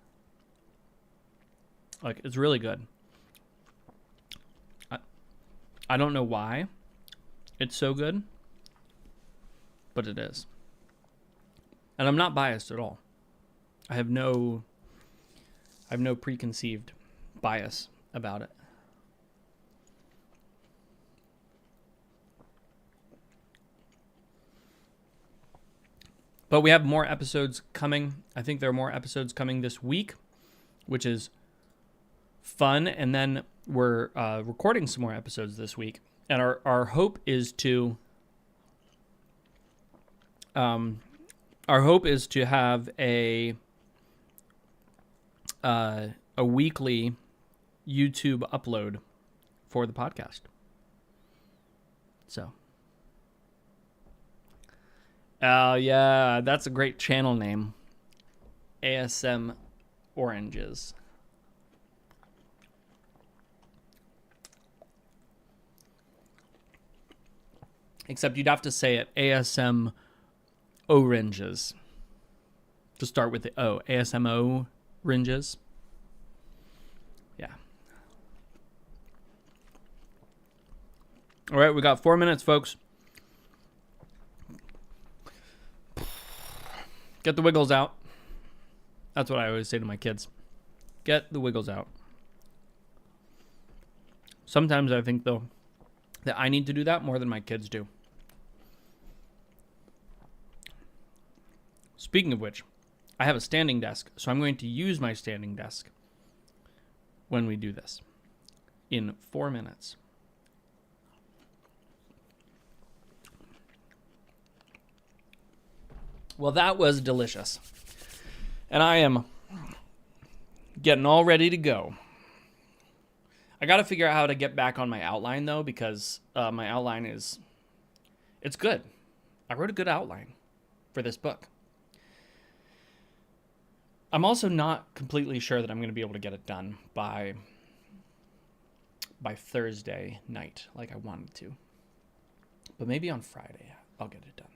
Like, it's really good. I don't know why it's so good, but it is. And I'm not biased at all. I have no preconceived bias about it. But we have more episodes coming. I think there are more episodes coming this week, which is fun. And then we're recording some more episodes this week. And our hope is to have a weekly YouTube upload for the podcast. So, yeah, that's a great channel name. ASM Oranges. Except you'd have to say it ASM Oranges. To start with the O. ASM Oranges. Yeah. All right, we got 4 minutes, folks. Get the wiggles out. That's what I always say to my kids. Get the wiggles out. Sometimes I think, though, that I need to do that more than my kids do. Speaking of which, I have a standing desk, so I'm going to use my standing desk when we do this in 4 minutes. Well, that was delicious. And I am getting all ready to go. I got to figure out how to get back on my outline, though, because my outline it's good. I wrote a good outline for this book. I'm also not completely sure that I'm going to be able to get it done by Thursday night like I wanted to. But maybe on Friday I'll get it done.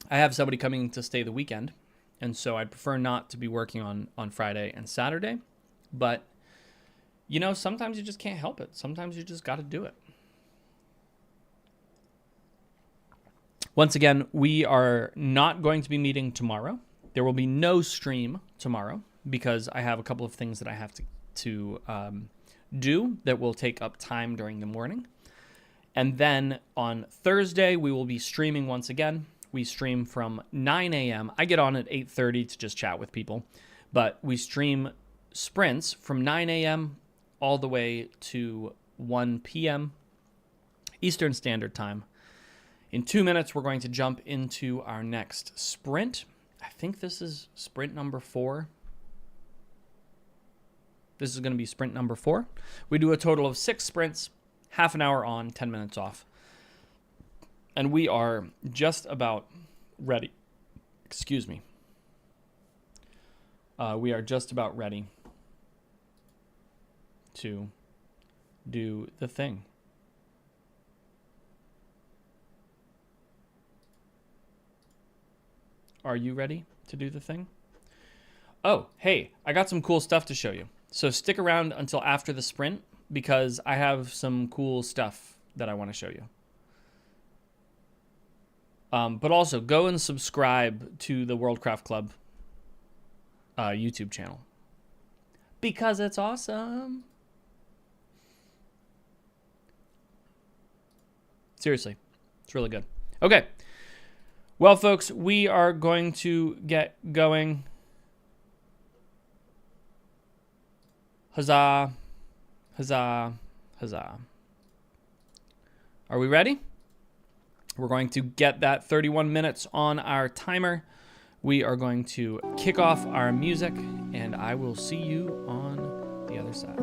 I have somebody coming to stay the weekend, and so I'd prefer not to be working on Friday and Saturday. But, you know, sometimes you just can't help it. Sometimes you just got to do it. Once again, we are not going to be meeting tomorrow. There will be no stream tomorrow because I have a couple of things that I have to do that will take up time during the morning. And then on Thursday, we will be streaming once again. We stream from 9 a.m. I get on at 8:30 to just chat with people. But we stream sprints from 9 a.m. all the way to 1 p.m. Eastern Standard Time. In 2 minutes, we're going to jump into our next sprint. I think this is sprint number 4. This is going to be sprint number 4. We do a total of 6 sprints, half an hour on, 10 minutes off. And we are just about ready. Excuse me. We are just about ready to do the thing. Are you ready to do the thing? Oh, hey, I got some cool stuff to show you. So stick around until after the sprint because I have some cool stuff that I want to show you. But also, go and subscribe to the Worldcraft Club YouTube channel. Because it's awesome. Seriously, it's really good. Okay. Well, folks, we are going to get going. Huzzah. Huzzah. Huzzah. Are we ready? We're going to get that 31 minutes on our timer. We are going to kick off our music, and I will see you on the other side.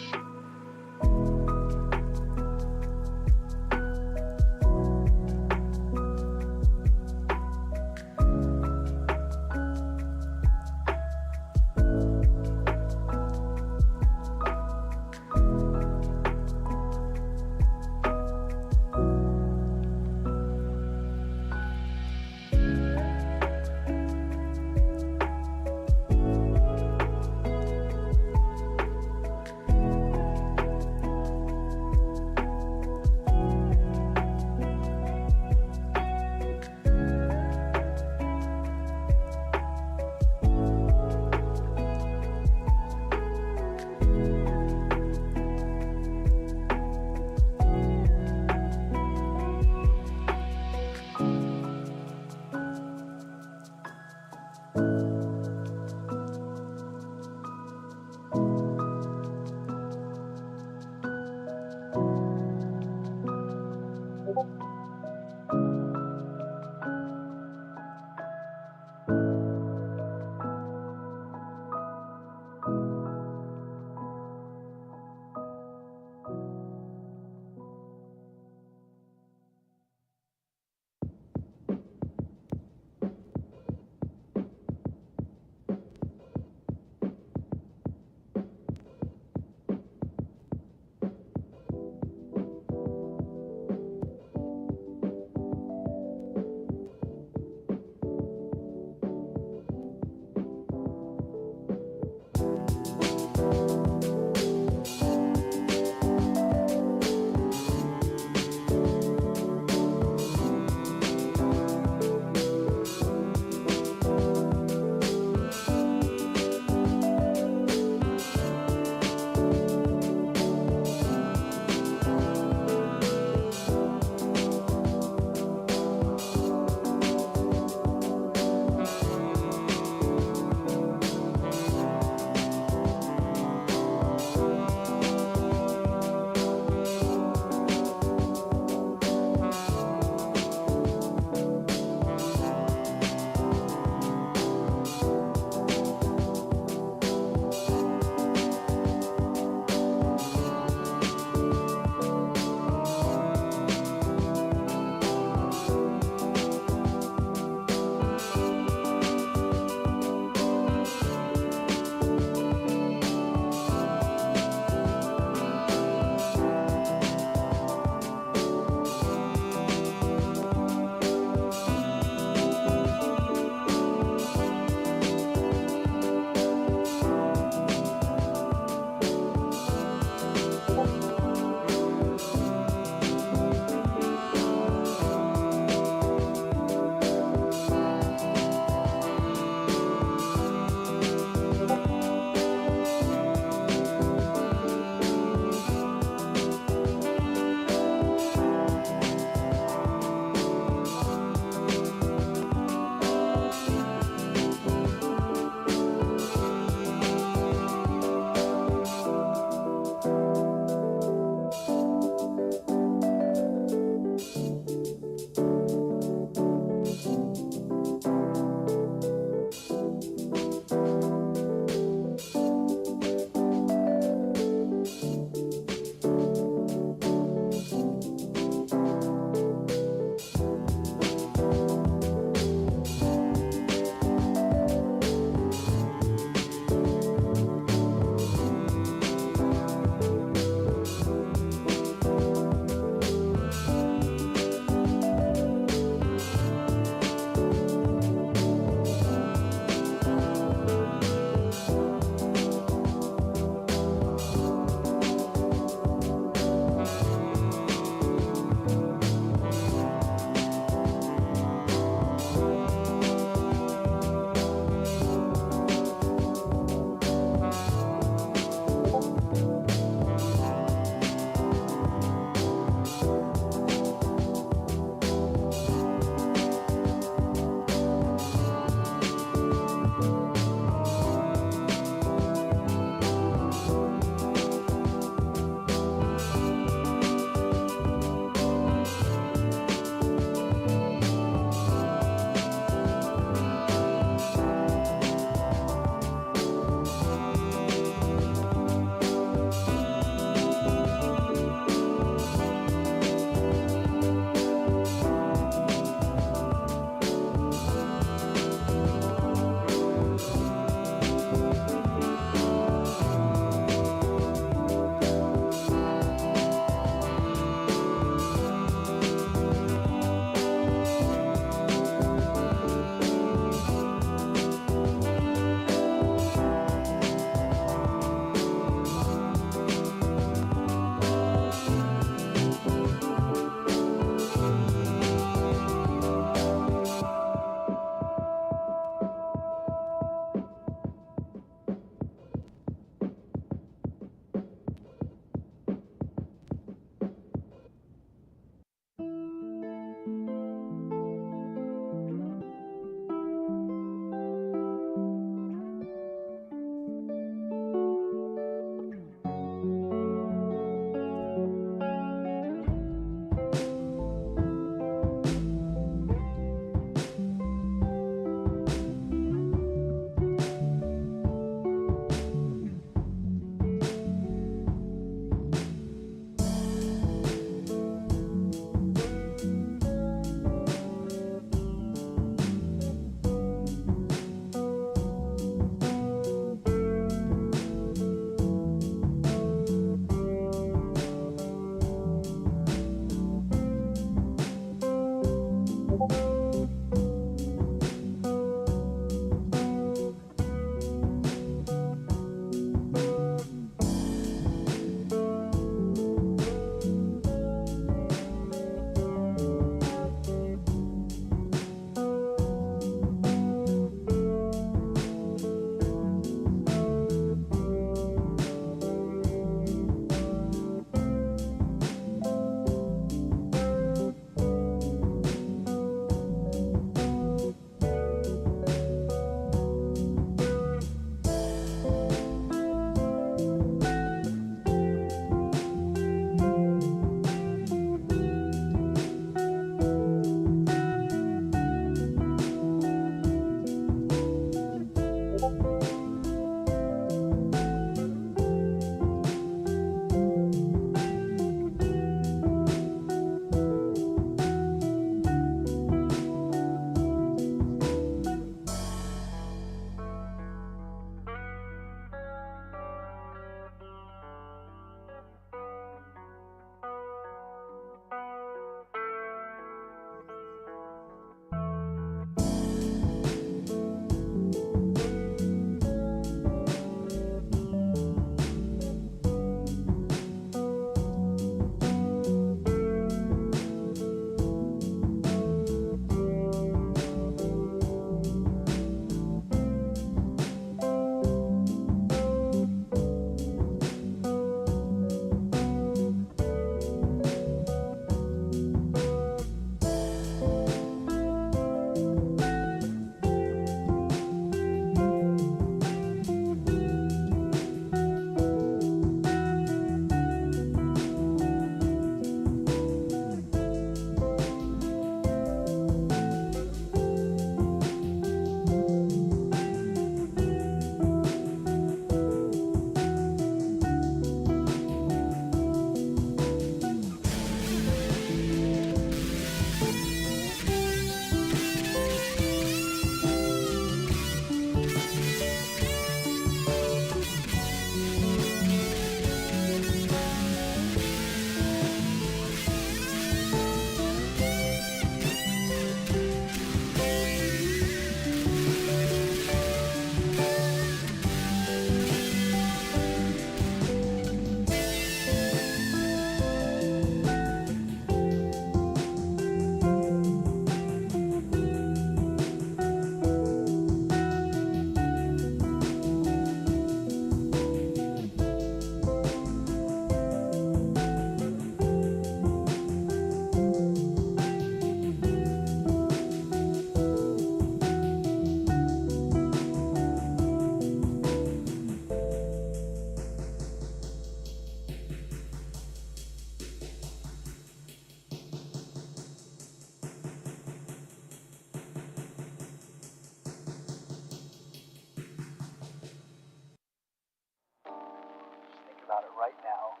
About it right now,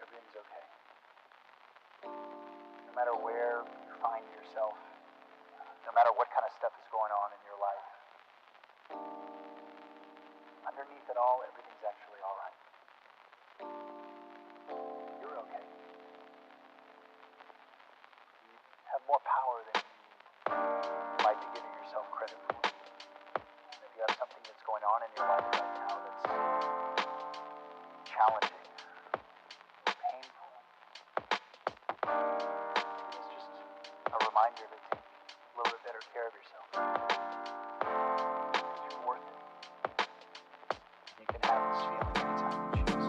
everything's okay. No matter where you find yourself, no matter what kind of stuff is going on in your life, underneath it all, everything's actually all right. You're okay. You have more power than you might be giving yourself credit for. And if you have something that's going on in your life right now that's challenging, painful, it's just a reminder to take a little bit better care of yourself. Because you're worth it. You can have this feeling anytime you choose.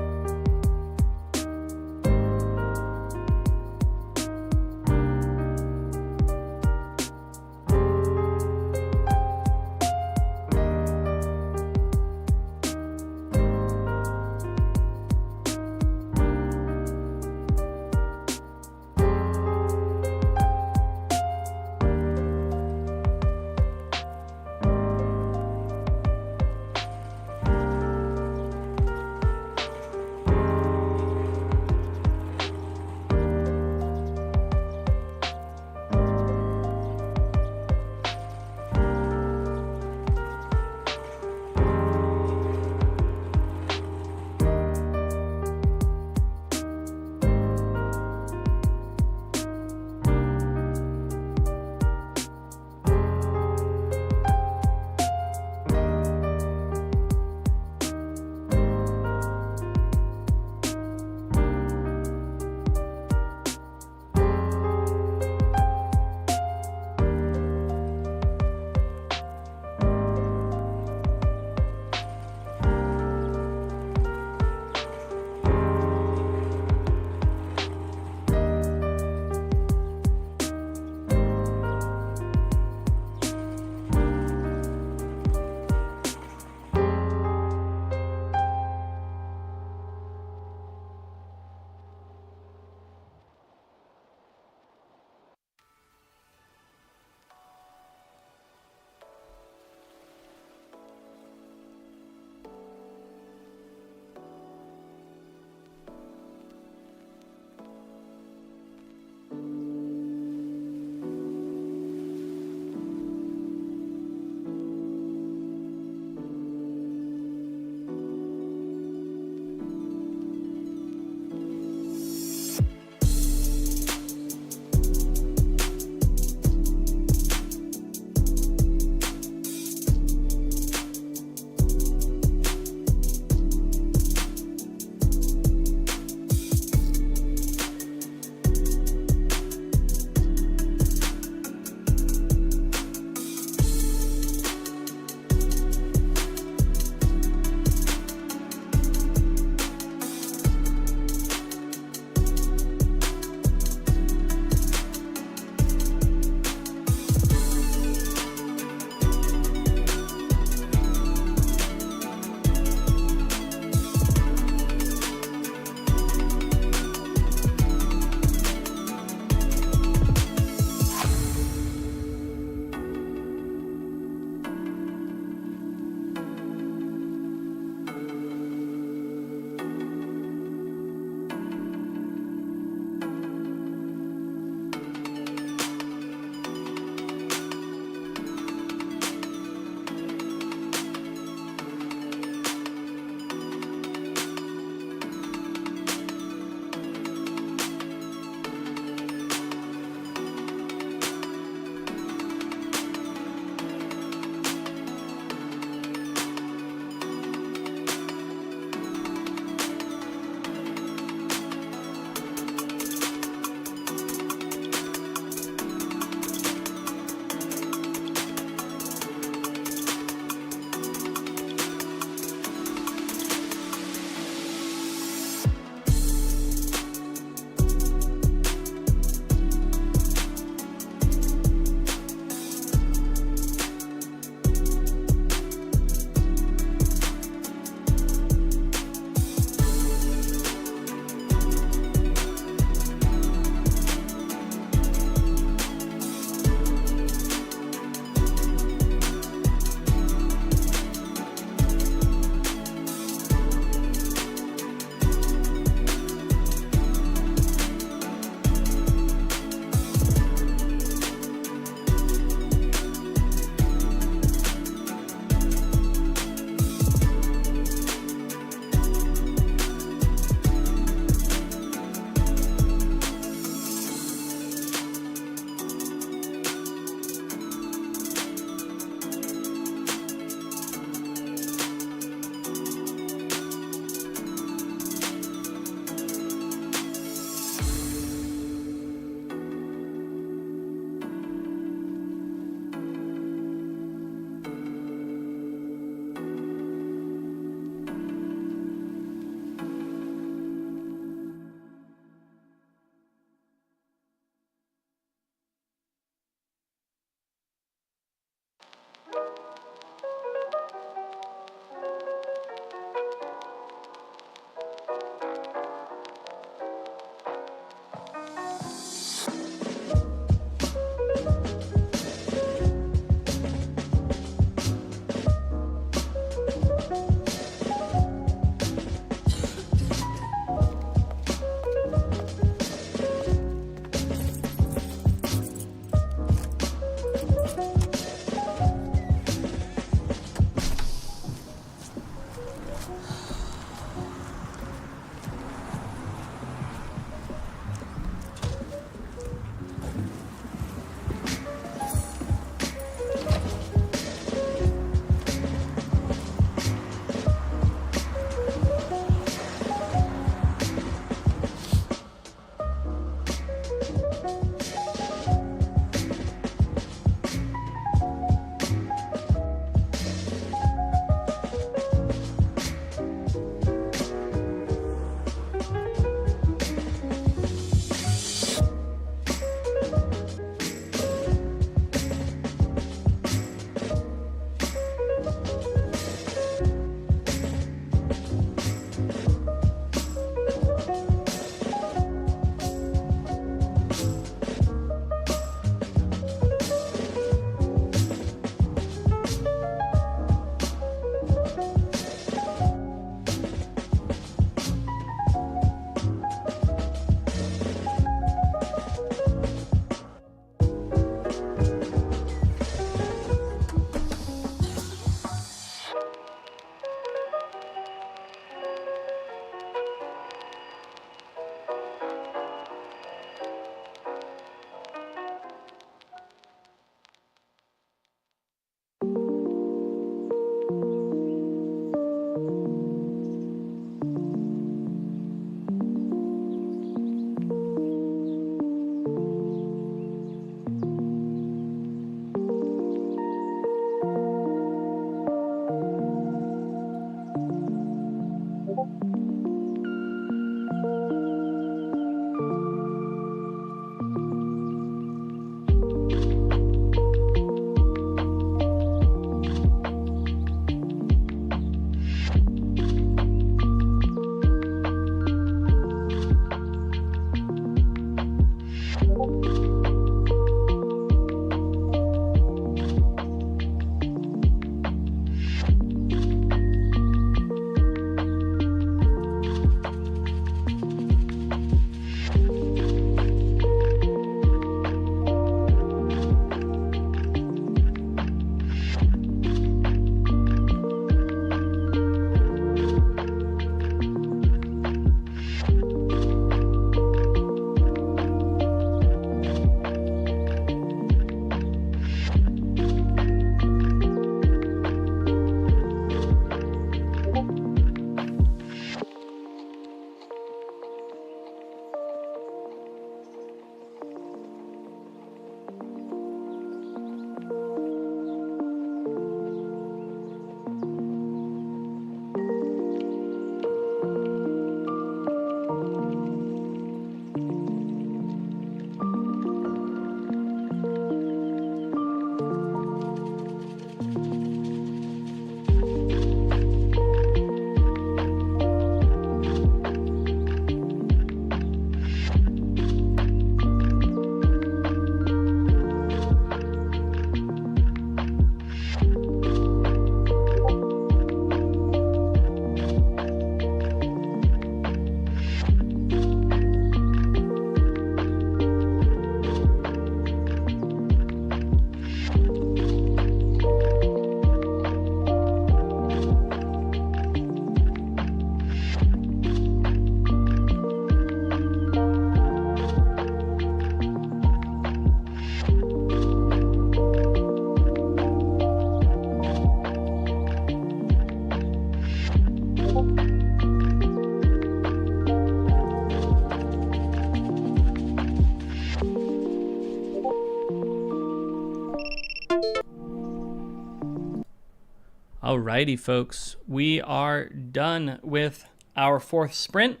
Alrighty, folks. We are done with our 4th sprint.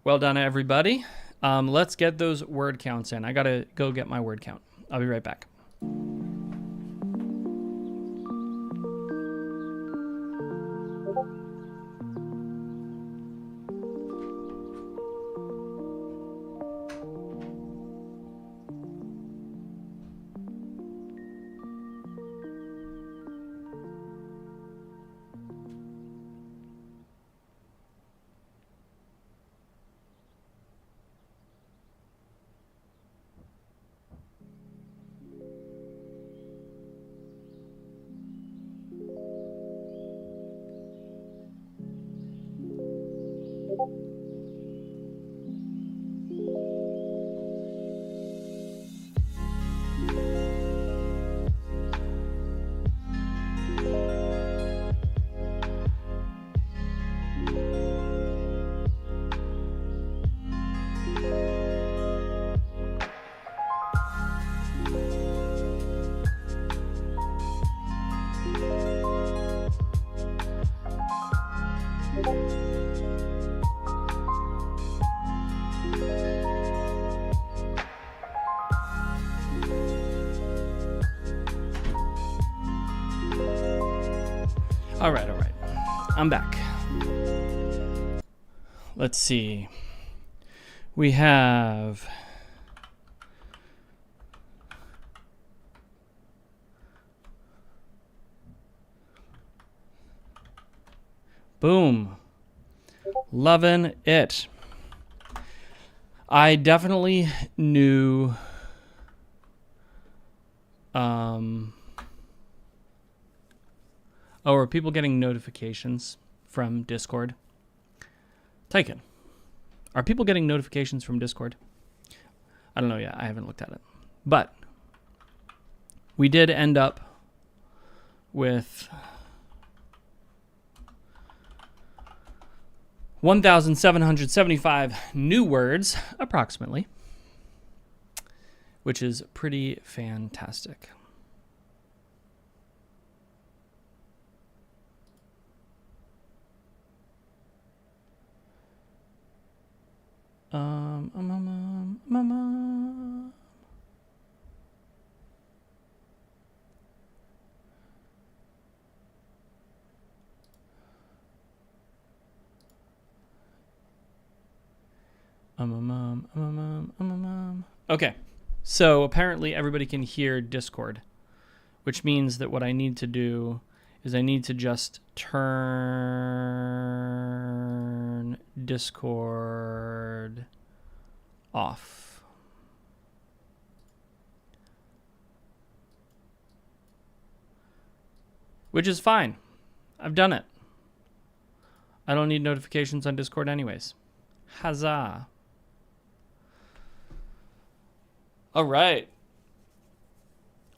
Well done, everybody. Let's get those word counts in. I gotta go get my word count. I'll be right back. All right. I'm back. Let's see. We have boom. Loving it. I definitely knew oh, are people getting notifications from Discord? Tyken, are people getting notifications from Discord? I don't know yet. I haven't looked at it. But we did end up with 1,775 new words, approximately, which is pretty fantastic. Okay, so apparently everybody can hear Discord, which means that what I need to do is I need to just turn Discord off. Which is fine. I've done it. I don't need notifications on Discord anyways. Huzzah. All right.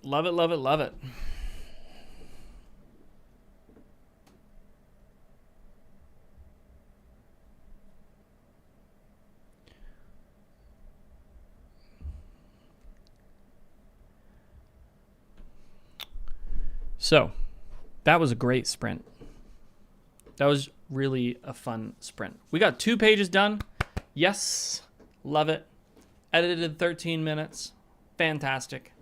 Love it, love it, love it. So, that was a great sprint. That was really a fun sprint. We got 2 pages done. Yes, love it. Edited 13 minutes. Fantastic.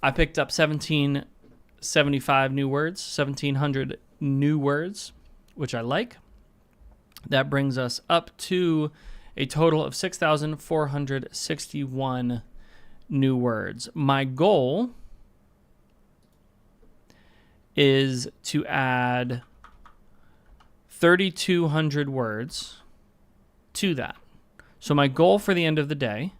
I picked up 1,775 new words, 1,700 new words, which I like. That brings us up to a total of 6,461 new words. My goal is to add 3,200 words to that. So my goal for the end of the day,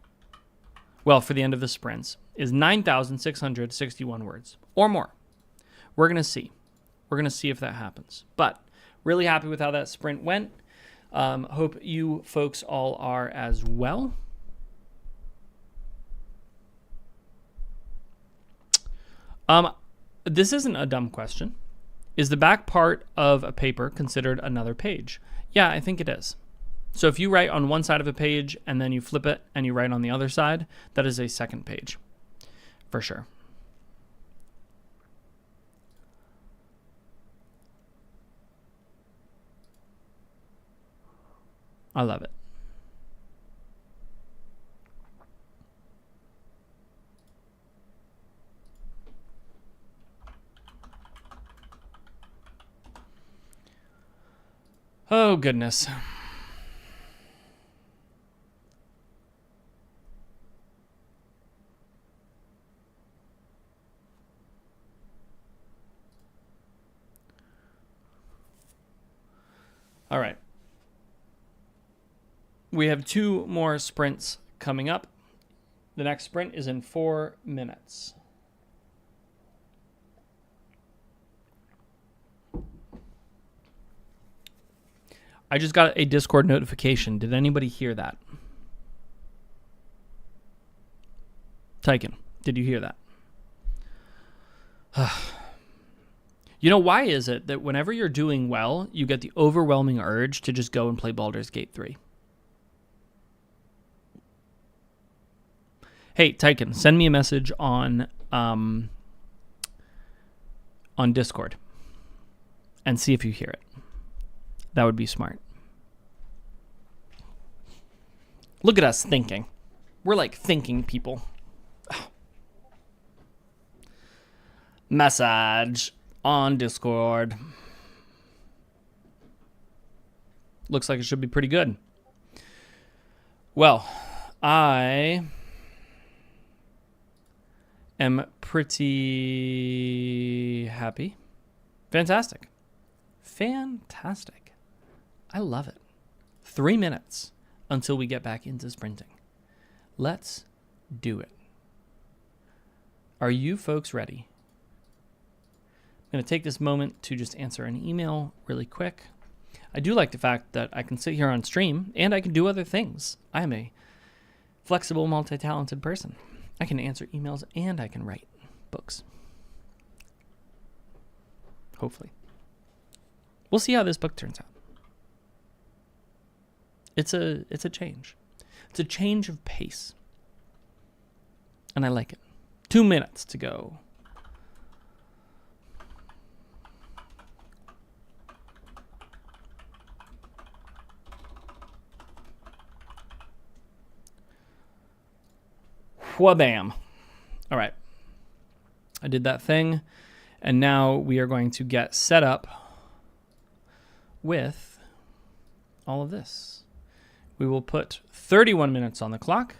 well, for the end of the sprints, is 9,661 words or more. We're going to see. We're going to see if that happens. But really happy with how that sprint went. Hope you folks all are as well. This isn't a dumb question. Is the back part of a paper considered another page? Yeah, I think it is. So if you write on one side of a page and then you flip it and you write on the other side, that is a second page, for sure. I love it. Oh, goodness. All right. We have 2 more sprints coming up. The next sprint is in 4 minutes. I just got a Discord notification. Did anybody hear that? Tyken, did you hear that? You know, why is it that whenever you're doing well, you get the overwhelming urge to just go and play Baldur's Gate 3? Hey, Tyken, send me a message on Discord and see if you hear it. That would be smart. Look at us thinking. We're like thinking people. Message on Discord. Looks like it should be pretty good. Well, I am pretty happy. Fantastic. Fantastic. I love it. 3 minutes until we get back into sprinting. Let's do it. Are you folks ready? I'm going to take this moment to just answer an email really quick. I do like the fact that I can sit here on stream and I can do other things. I am a flexible, multi-talented person. I can answer emails and I can write books. Hopefully. We'll see how this book turns out. It's a change. It's a change of pace. And I like it. 2 minutes to go. Wha-bam. All right. I did that thing. And now we are going to get set up with all of this. We will put 31 minutes on the clock.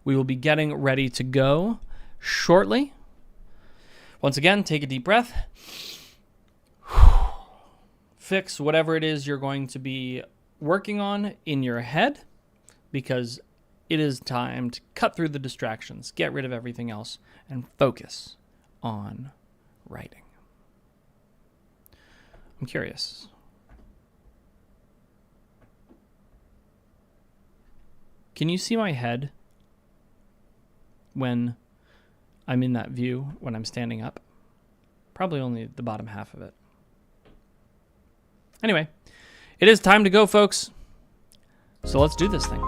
We will be getting ready to go shortly. Once again, take a deep breath. Fix whatever it is you're going to be working on in your head, because it is time to cut through the distractions, get rid of everything else, and focus on writing. I'm curious. Can you see my head when I'm in that view, when I'm standing up? Probably only the bottom half of it. Anyway, it is time to go, folks. So let's do this thing.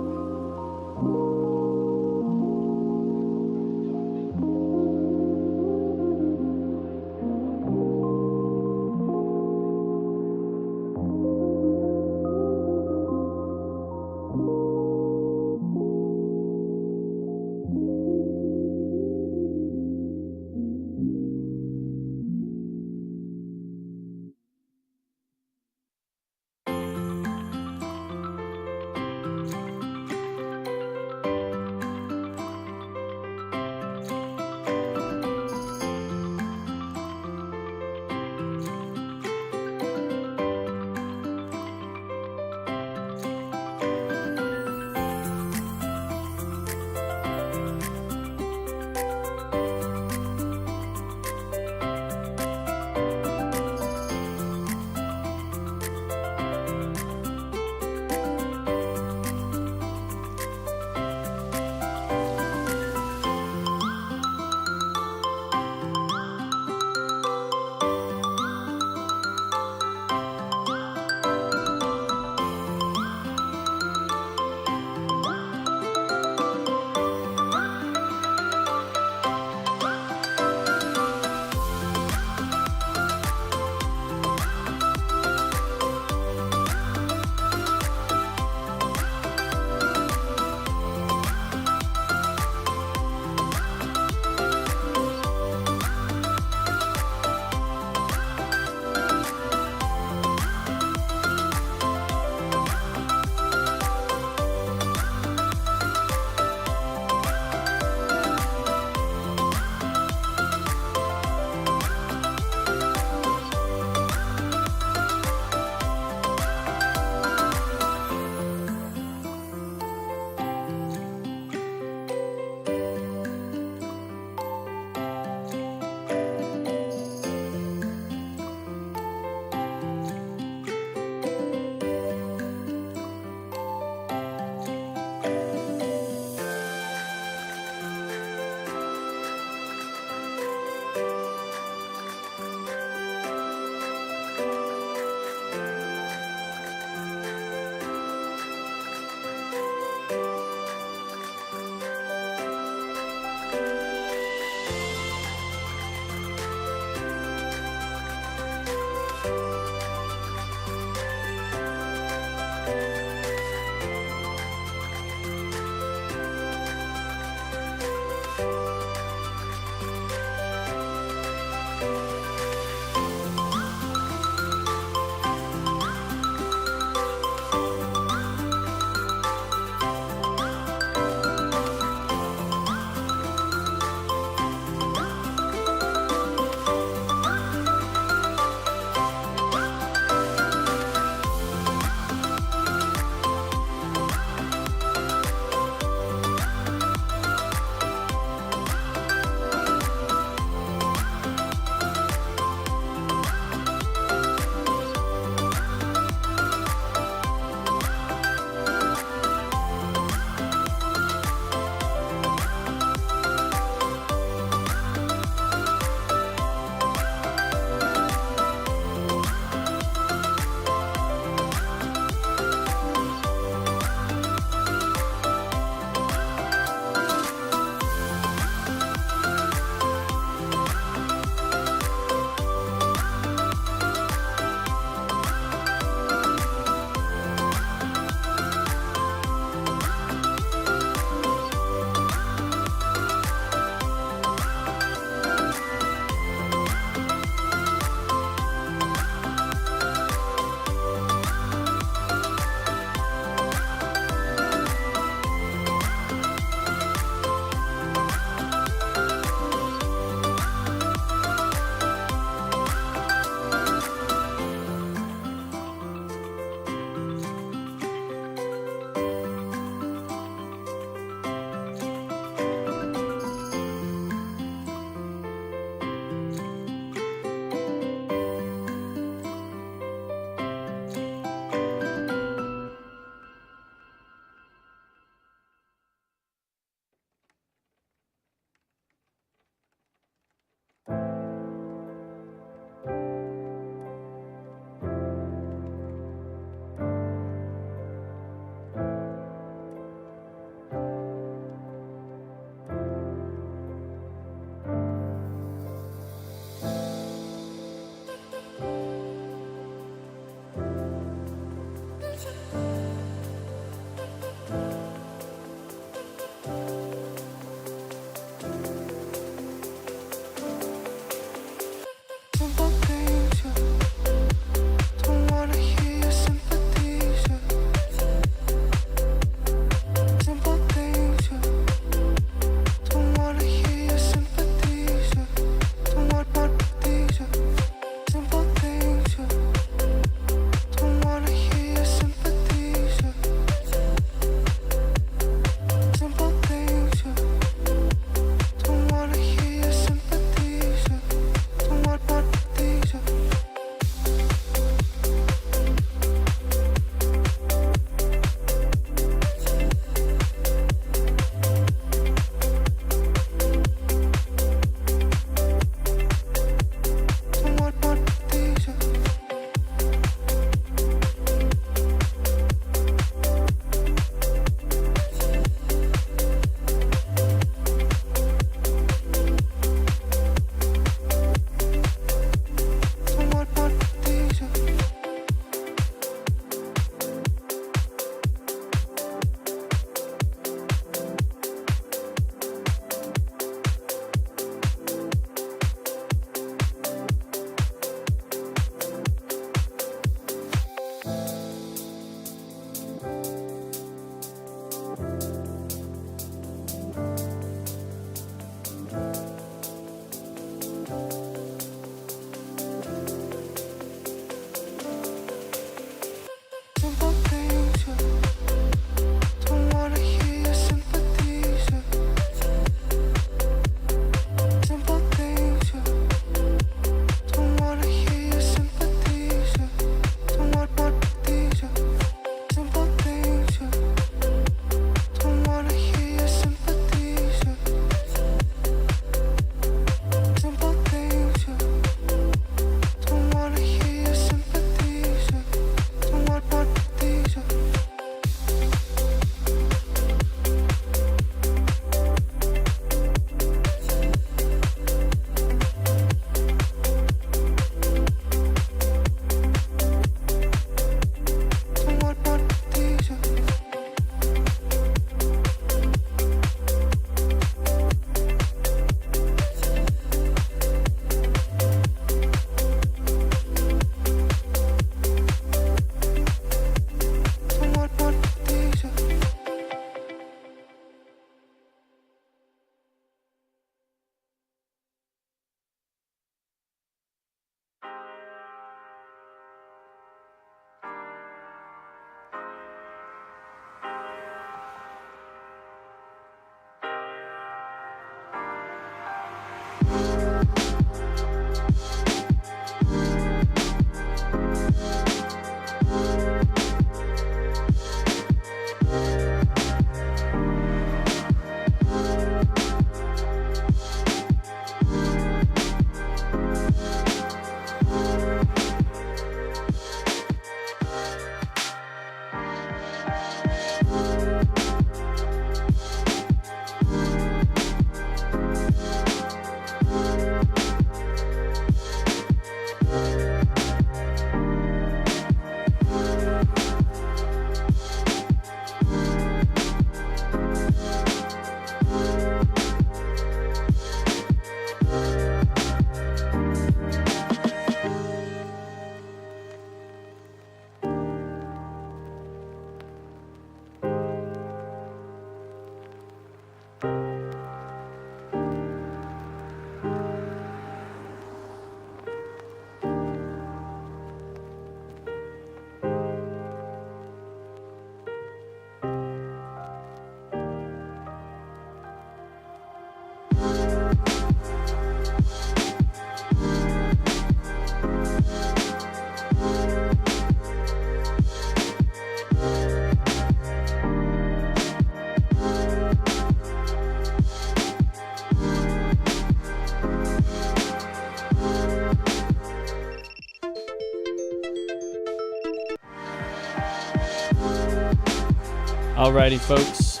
Alrighty, folks.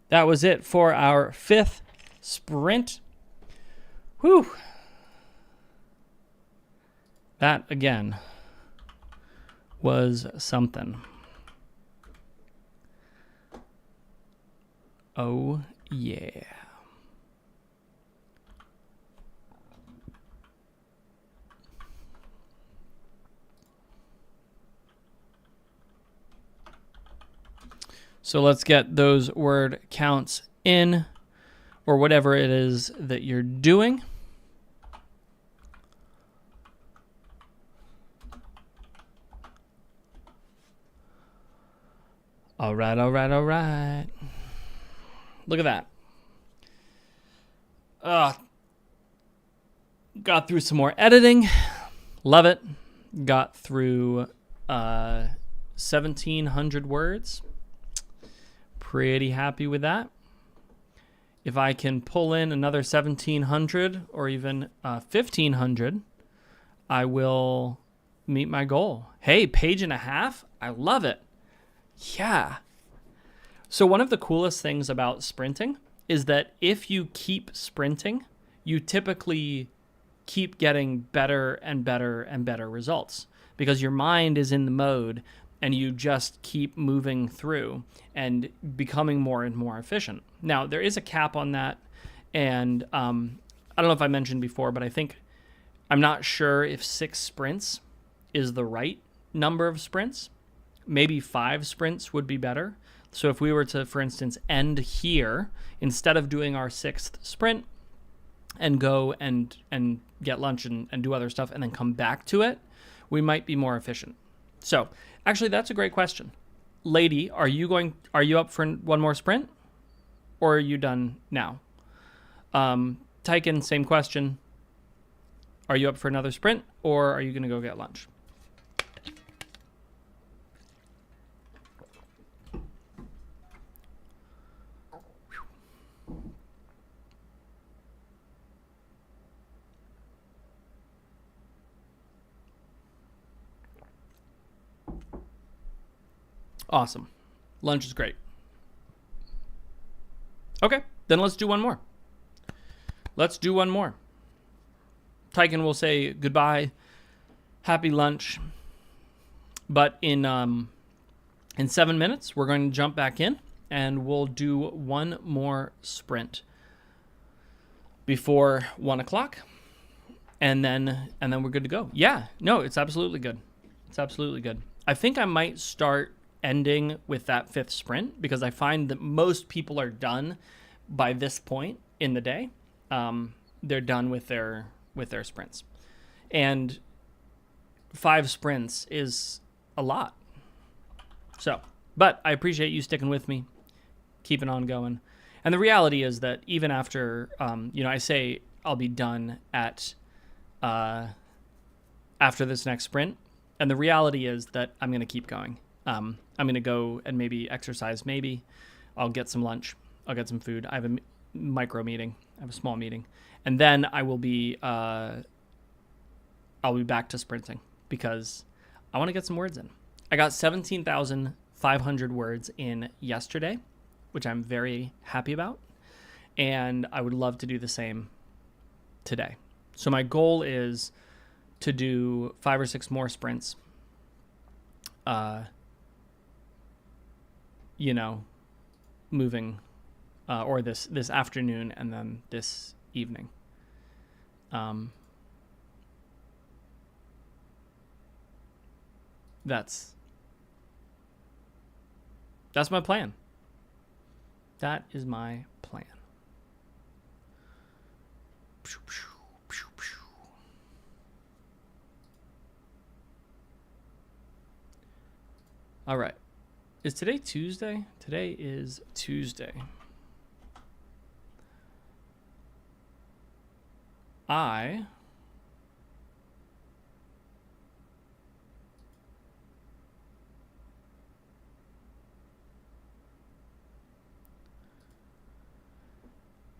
That was it for our 5th sprint. Whew. That, again, was something. Oh, yeah. So let's get those word counts in, or whatever it is that you're doing. All right, all right, all right. Look at that. Got through some more editing. Love it. Got through 1,700 words. Pretty happy with that. If I can pull in another 1,700 or even 1,500, I will meet my goal. Hey, page and a half? I love it. Yeah. So one of the coolest things about sprinting is that if you keep sprinting, you typically keep getting better and better and better results because your mind is in the mode and you just keep moving through and becoming more and more efficient. Now, there is a cap on that, and I don't know if I mentioned before, but I'm not sure if 6 sprints is the right number of sprints. Maybe 5 sprints would be better. So if we were to, for instance, end here, instead of doing our 6th sprint and go and get lunch and do other stuff and then come back to it, we might be more efficient. So actually, that's a great question. Lady, are you up for one more sprint, or are you done now? Tyken, same question. Are you up for another sprint, or are you going to go get lunch? Awesome. Lunch is great. Okay, then let's do one more. Tyken will say goodbye, happy lunch. But in 7 minutes, we're going to jump back in and we'll do one more sprint before 1 o'clock. And then we're good to go. Yeah, no, it's absolutely good. I think I might start ending with that 5th sprint because I find that most people are done by this point in the day. They're done with their sprints, and 5 sprints is a lot. So, but I appreciate you sticking with me, keeping on going. And the reality is that even after, I say I'll be done at after this next sprint, and the reality is that I'm going to keep going. I'm going to go and maybe exercise. Maybe I'll get some lunch. I'll get some food. I have a micro meeting. I have a small meeting. And then I will be, I'll be back to sprinting because I want to get some words in. I got 17,500 words in yesterday, which I'm very happy about. And I would love to do the same today. So my goal is to do 5 or 6 more sprints. Moving, or this afternoon and then this evening. That's my plan. That is my plan. All right. Is today Tuesday? Today is Tuesday. I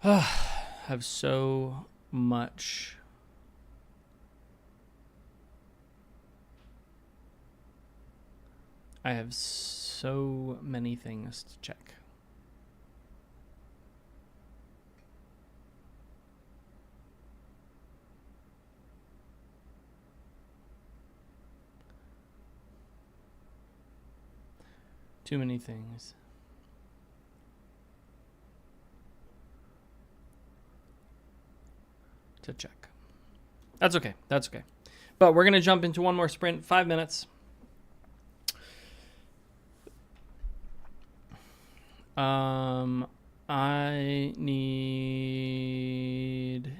have so much I have so many things to check. Too many things. To check. That's okay. That's okay. But we're going to jump into one more sprint, 5 minutes. I need...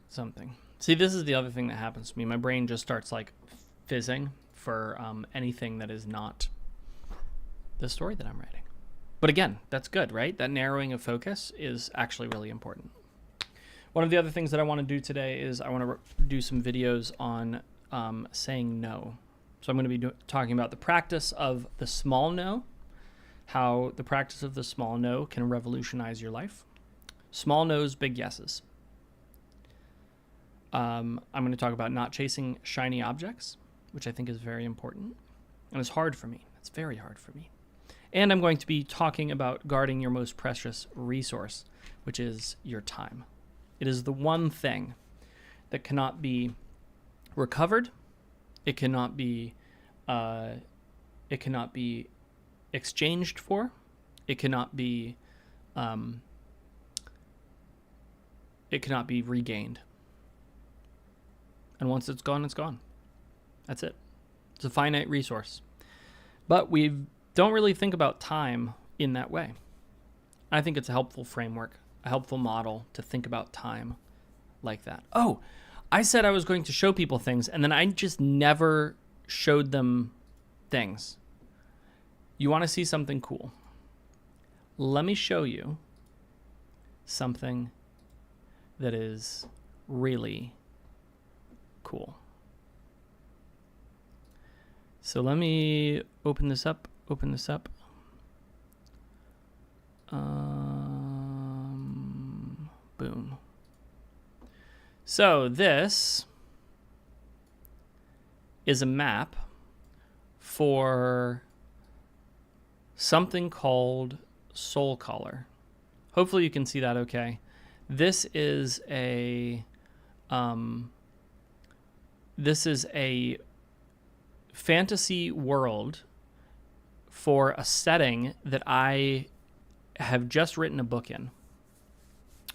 something. See, this is the other thing that happens to me. My brain just starts like fizzing for anything that is not the story that I'm writing. But again, that's good, right? That narrowing of focus is actually really important. One of the other things that I want to do today is I want to do some videos on saying no. So I'm going to be talking about the practice of the small no, how the practice of the small no can revolutionize your life. Small no's, big yeses. I'm going to talk about not chasing shiny objects, which I think is very important. And it's hard for me. It's very hard for me. And I'm going to be talking about guarding your most precious resource, which is your time. It is the one thing that cannot be recovered. It cannot be exchanged for. It cannot be regained. And once it's gone, it's gone. That's it. It's a finite resource. But we don't really think about time in that way. I think it's a helpful framework, a helpful model to think about time like that. Oh, I said I was going to show people things, and then I just never showed them things. You want to see something cool? Let me show you something that is really cool. So let me open this up. Boom. So this is a map for something called Soul Collar. Hopefully you can see that okay. This is a fantasy world for a setting that I have just written a book in.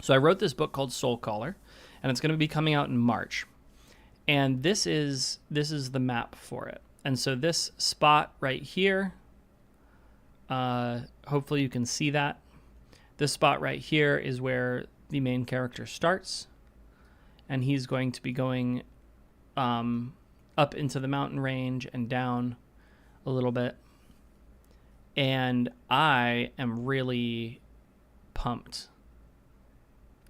So I wrote this book called Soul Collar, and it's going to be coming out in March. And this is the map for it. And so this spot right here, hopefully you can see that. This spot right here is where the main character starts, and he's going to be going up into the mountain range and down a little bit. And I am really pumped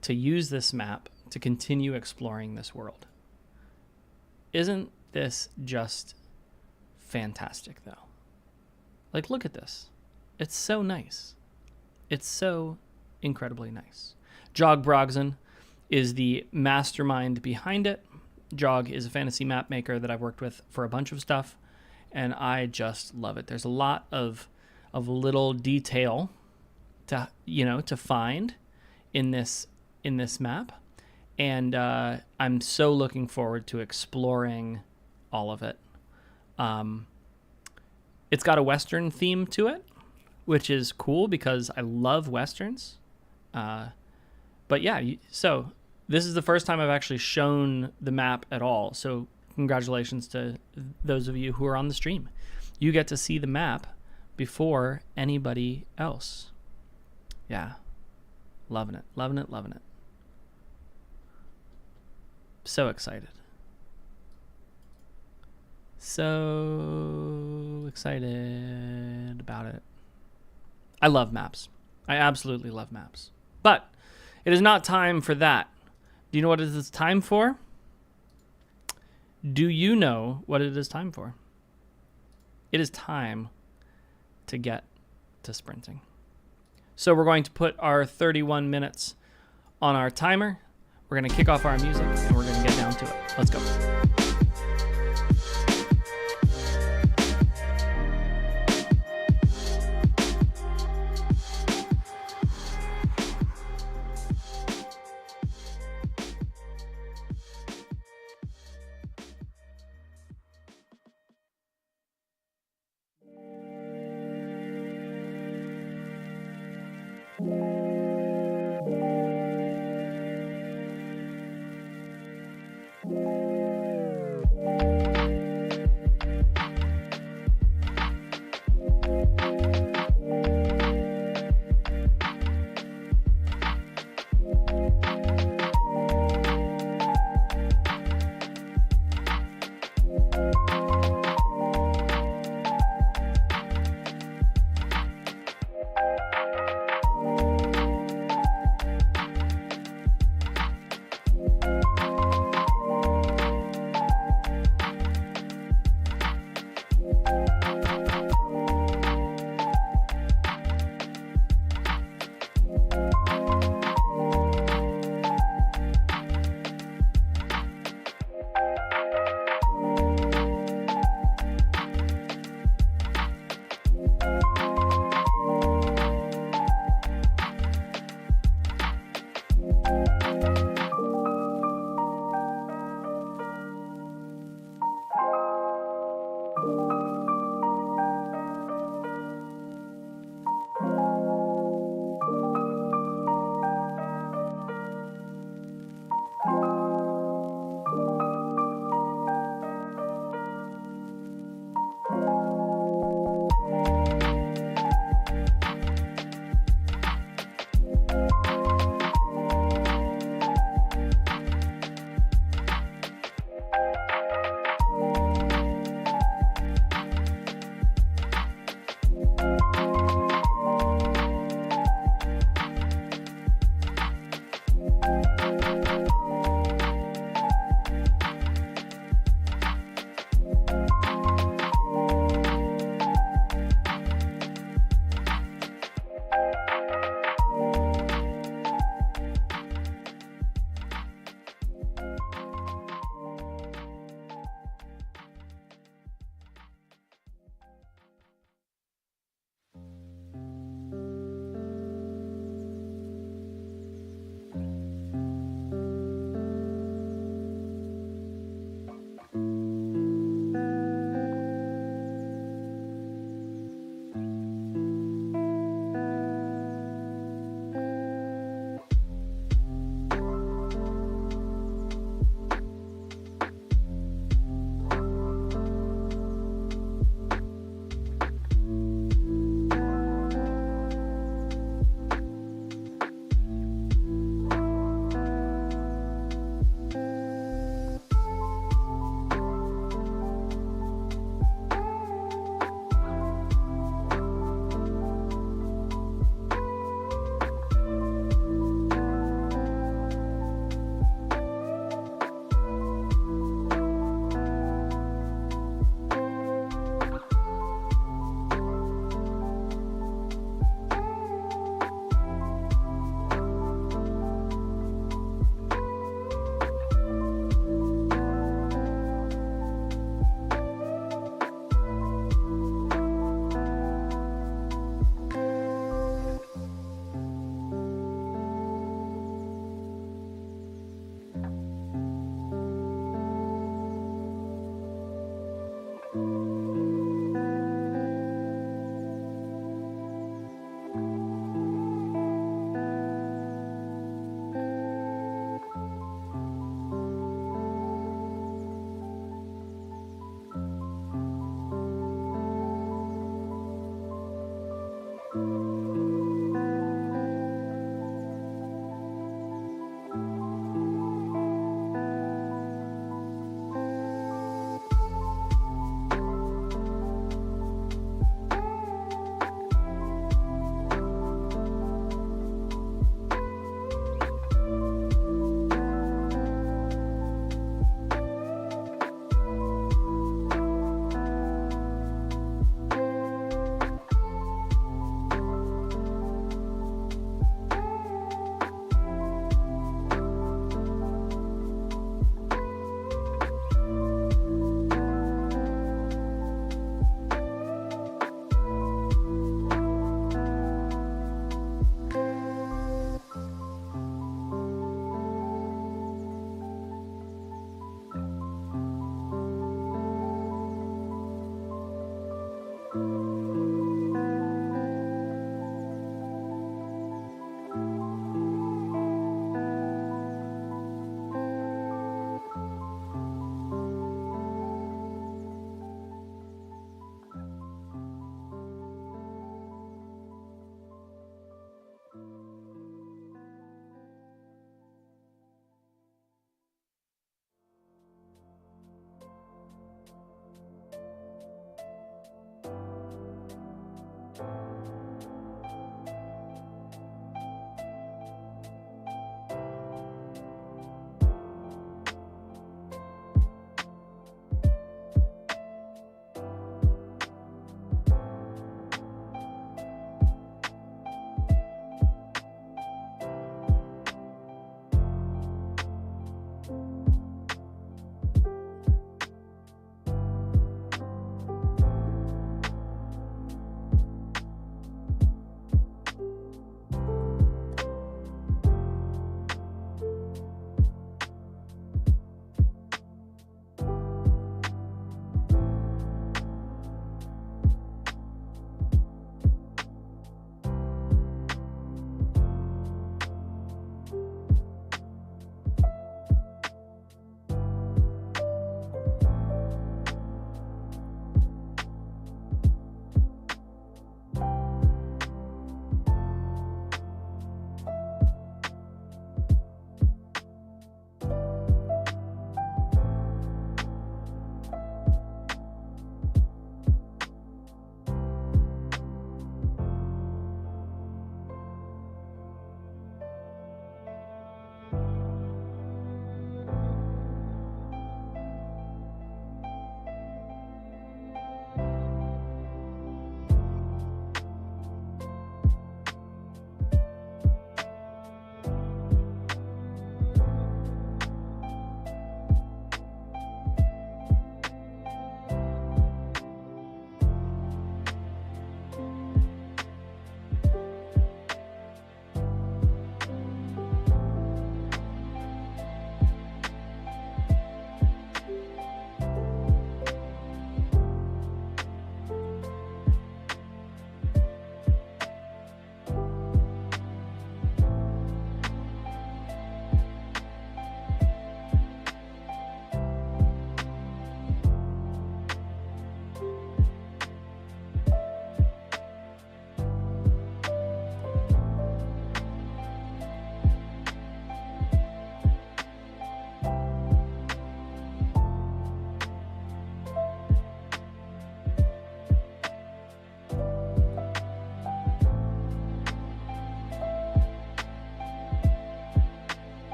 to use this map to continue exploring this world. Isn't this just fantastic, though? Like, look at this. It's so nice. It's so incredibly nice. Jog Brogson is the mastermind behind it. Jog is a fantasy map maker that I've worked with for a bunch of stuff, and I just love it. There's a lot of little detail to find in this map, and I'm so looking forward to exploring all of it. It's got a Western theme to it, which is cool because I love Westerns. But yeah, so this is the first time I've actually shown the map at all. So congratulations to those of you who are on the stream. You get to see the map before anybody else. Yeah. Loving it. So excited. So excited about it. I love maps. I absolutely love maps. But it is not time for that. Do you know what it is time for? Do you know what it is time for? It is time to get to sprinting. So we're going to put our 31 minutes on our timer. We're going to kick off our music, and we're going to get down to it. Let's go.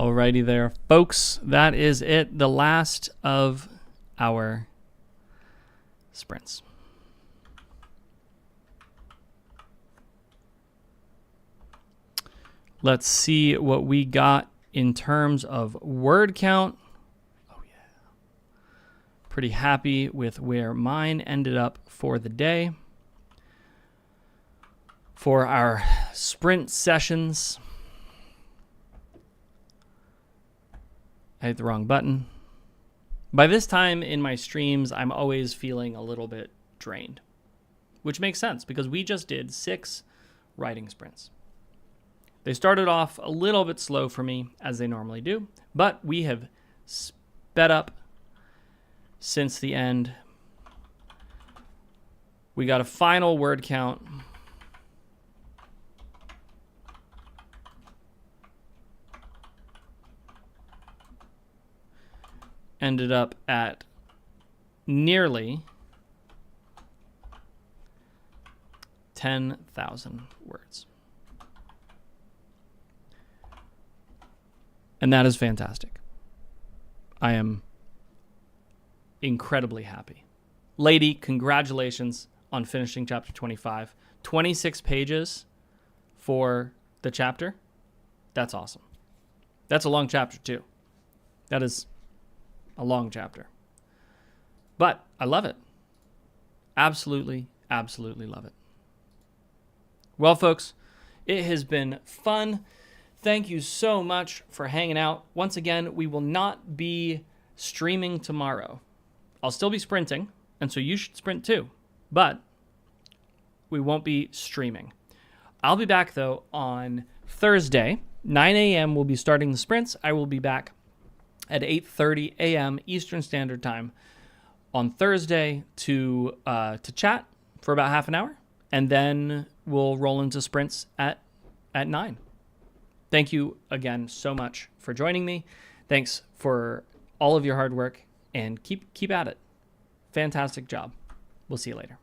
Alrighty there, folks. That is it. The last of our sprints. Let's see what we got in terms of word count. Oh, yeah. Pretty happy with where mine ended up for the day. For our sprint sessions, I hit the wrong button. By this time in my streams, I'm always feeling a little bit drained, which makes sense because we just did 6 writing sprints. They started off a little bit slow for me, as they normally do, but we have sped up since the end. We got a final word count. Ended up at nearly 10,000 words. And that is fantastic. I am incredibly happy. Lady, congratulations on finishing chapter 25. 26 pages for the chapter. That's awesome. That's a long chapter too. That is a long chapter. But I love it. Absolutely, absolutely love it. Well, folks, it has been fun. Thank you so much for hanging out. Once again, we will not be streaming tomorrow. I'll still be sprinting, and so you should sprint too. But we won't be streaming. I'll be back, though, on Thursday. 9 a.m. we'll be starting the sprints. I will be back at 8:30 a.m. Eastern Standard Time on Thursday to chat for about half an hour, and then we'll roll into sprints at 9. Thank you again so much for joining me. Thanks for all of your hard work, and keep at it. Fantastic job. We'll see you later.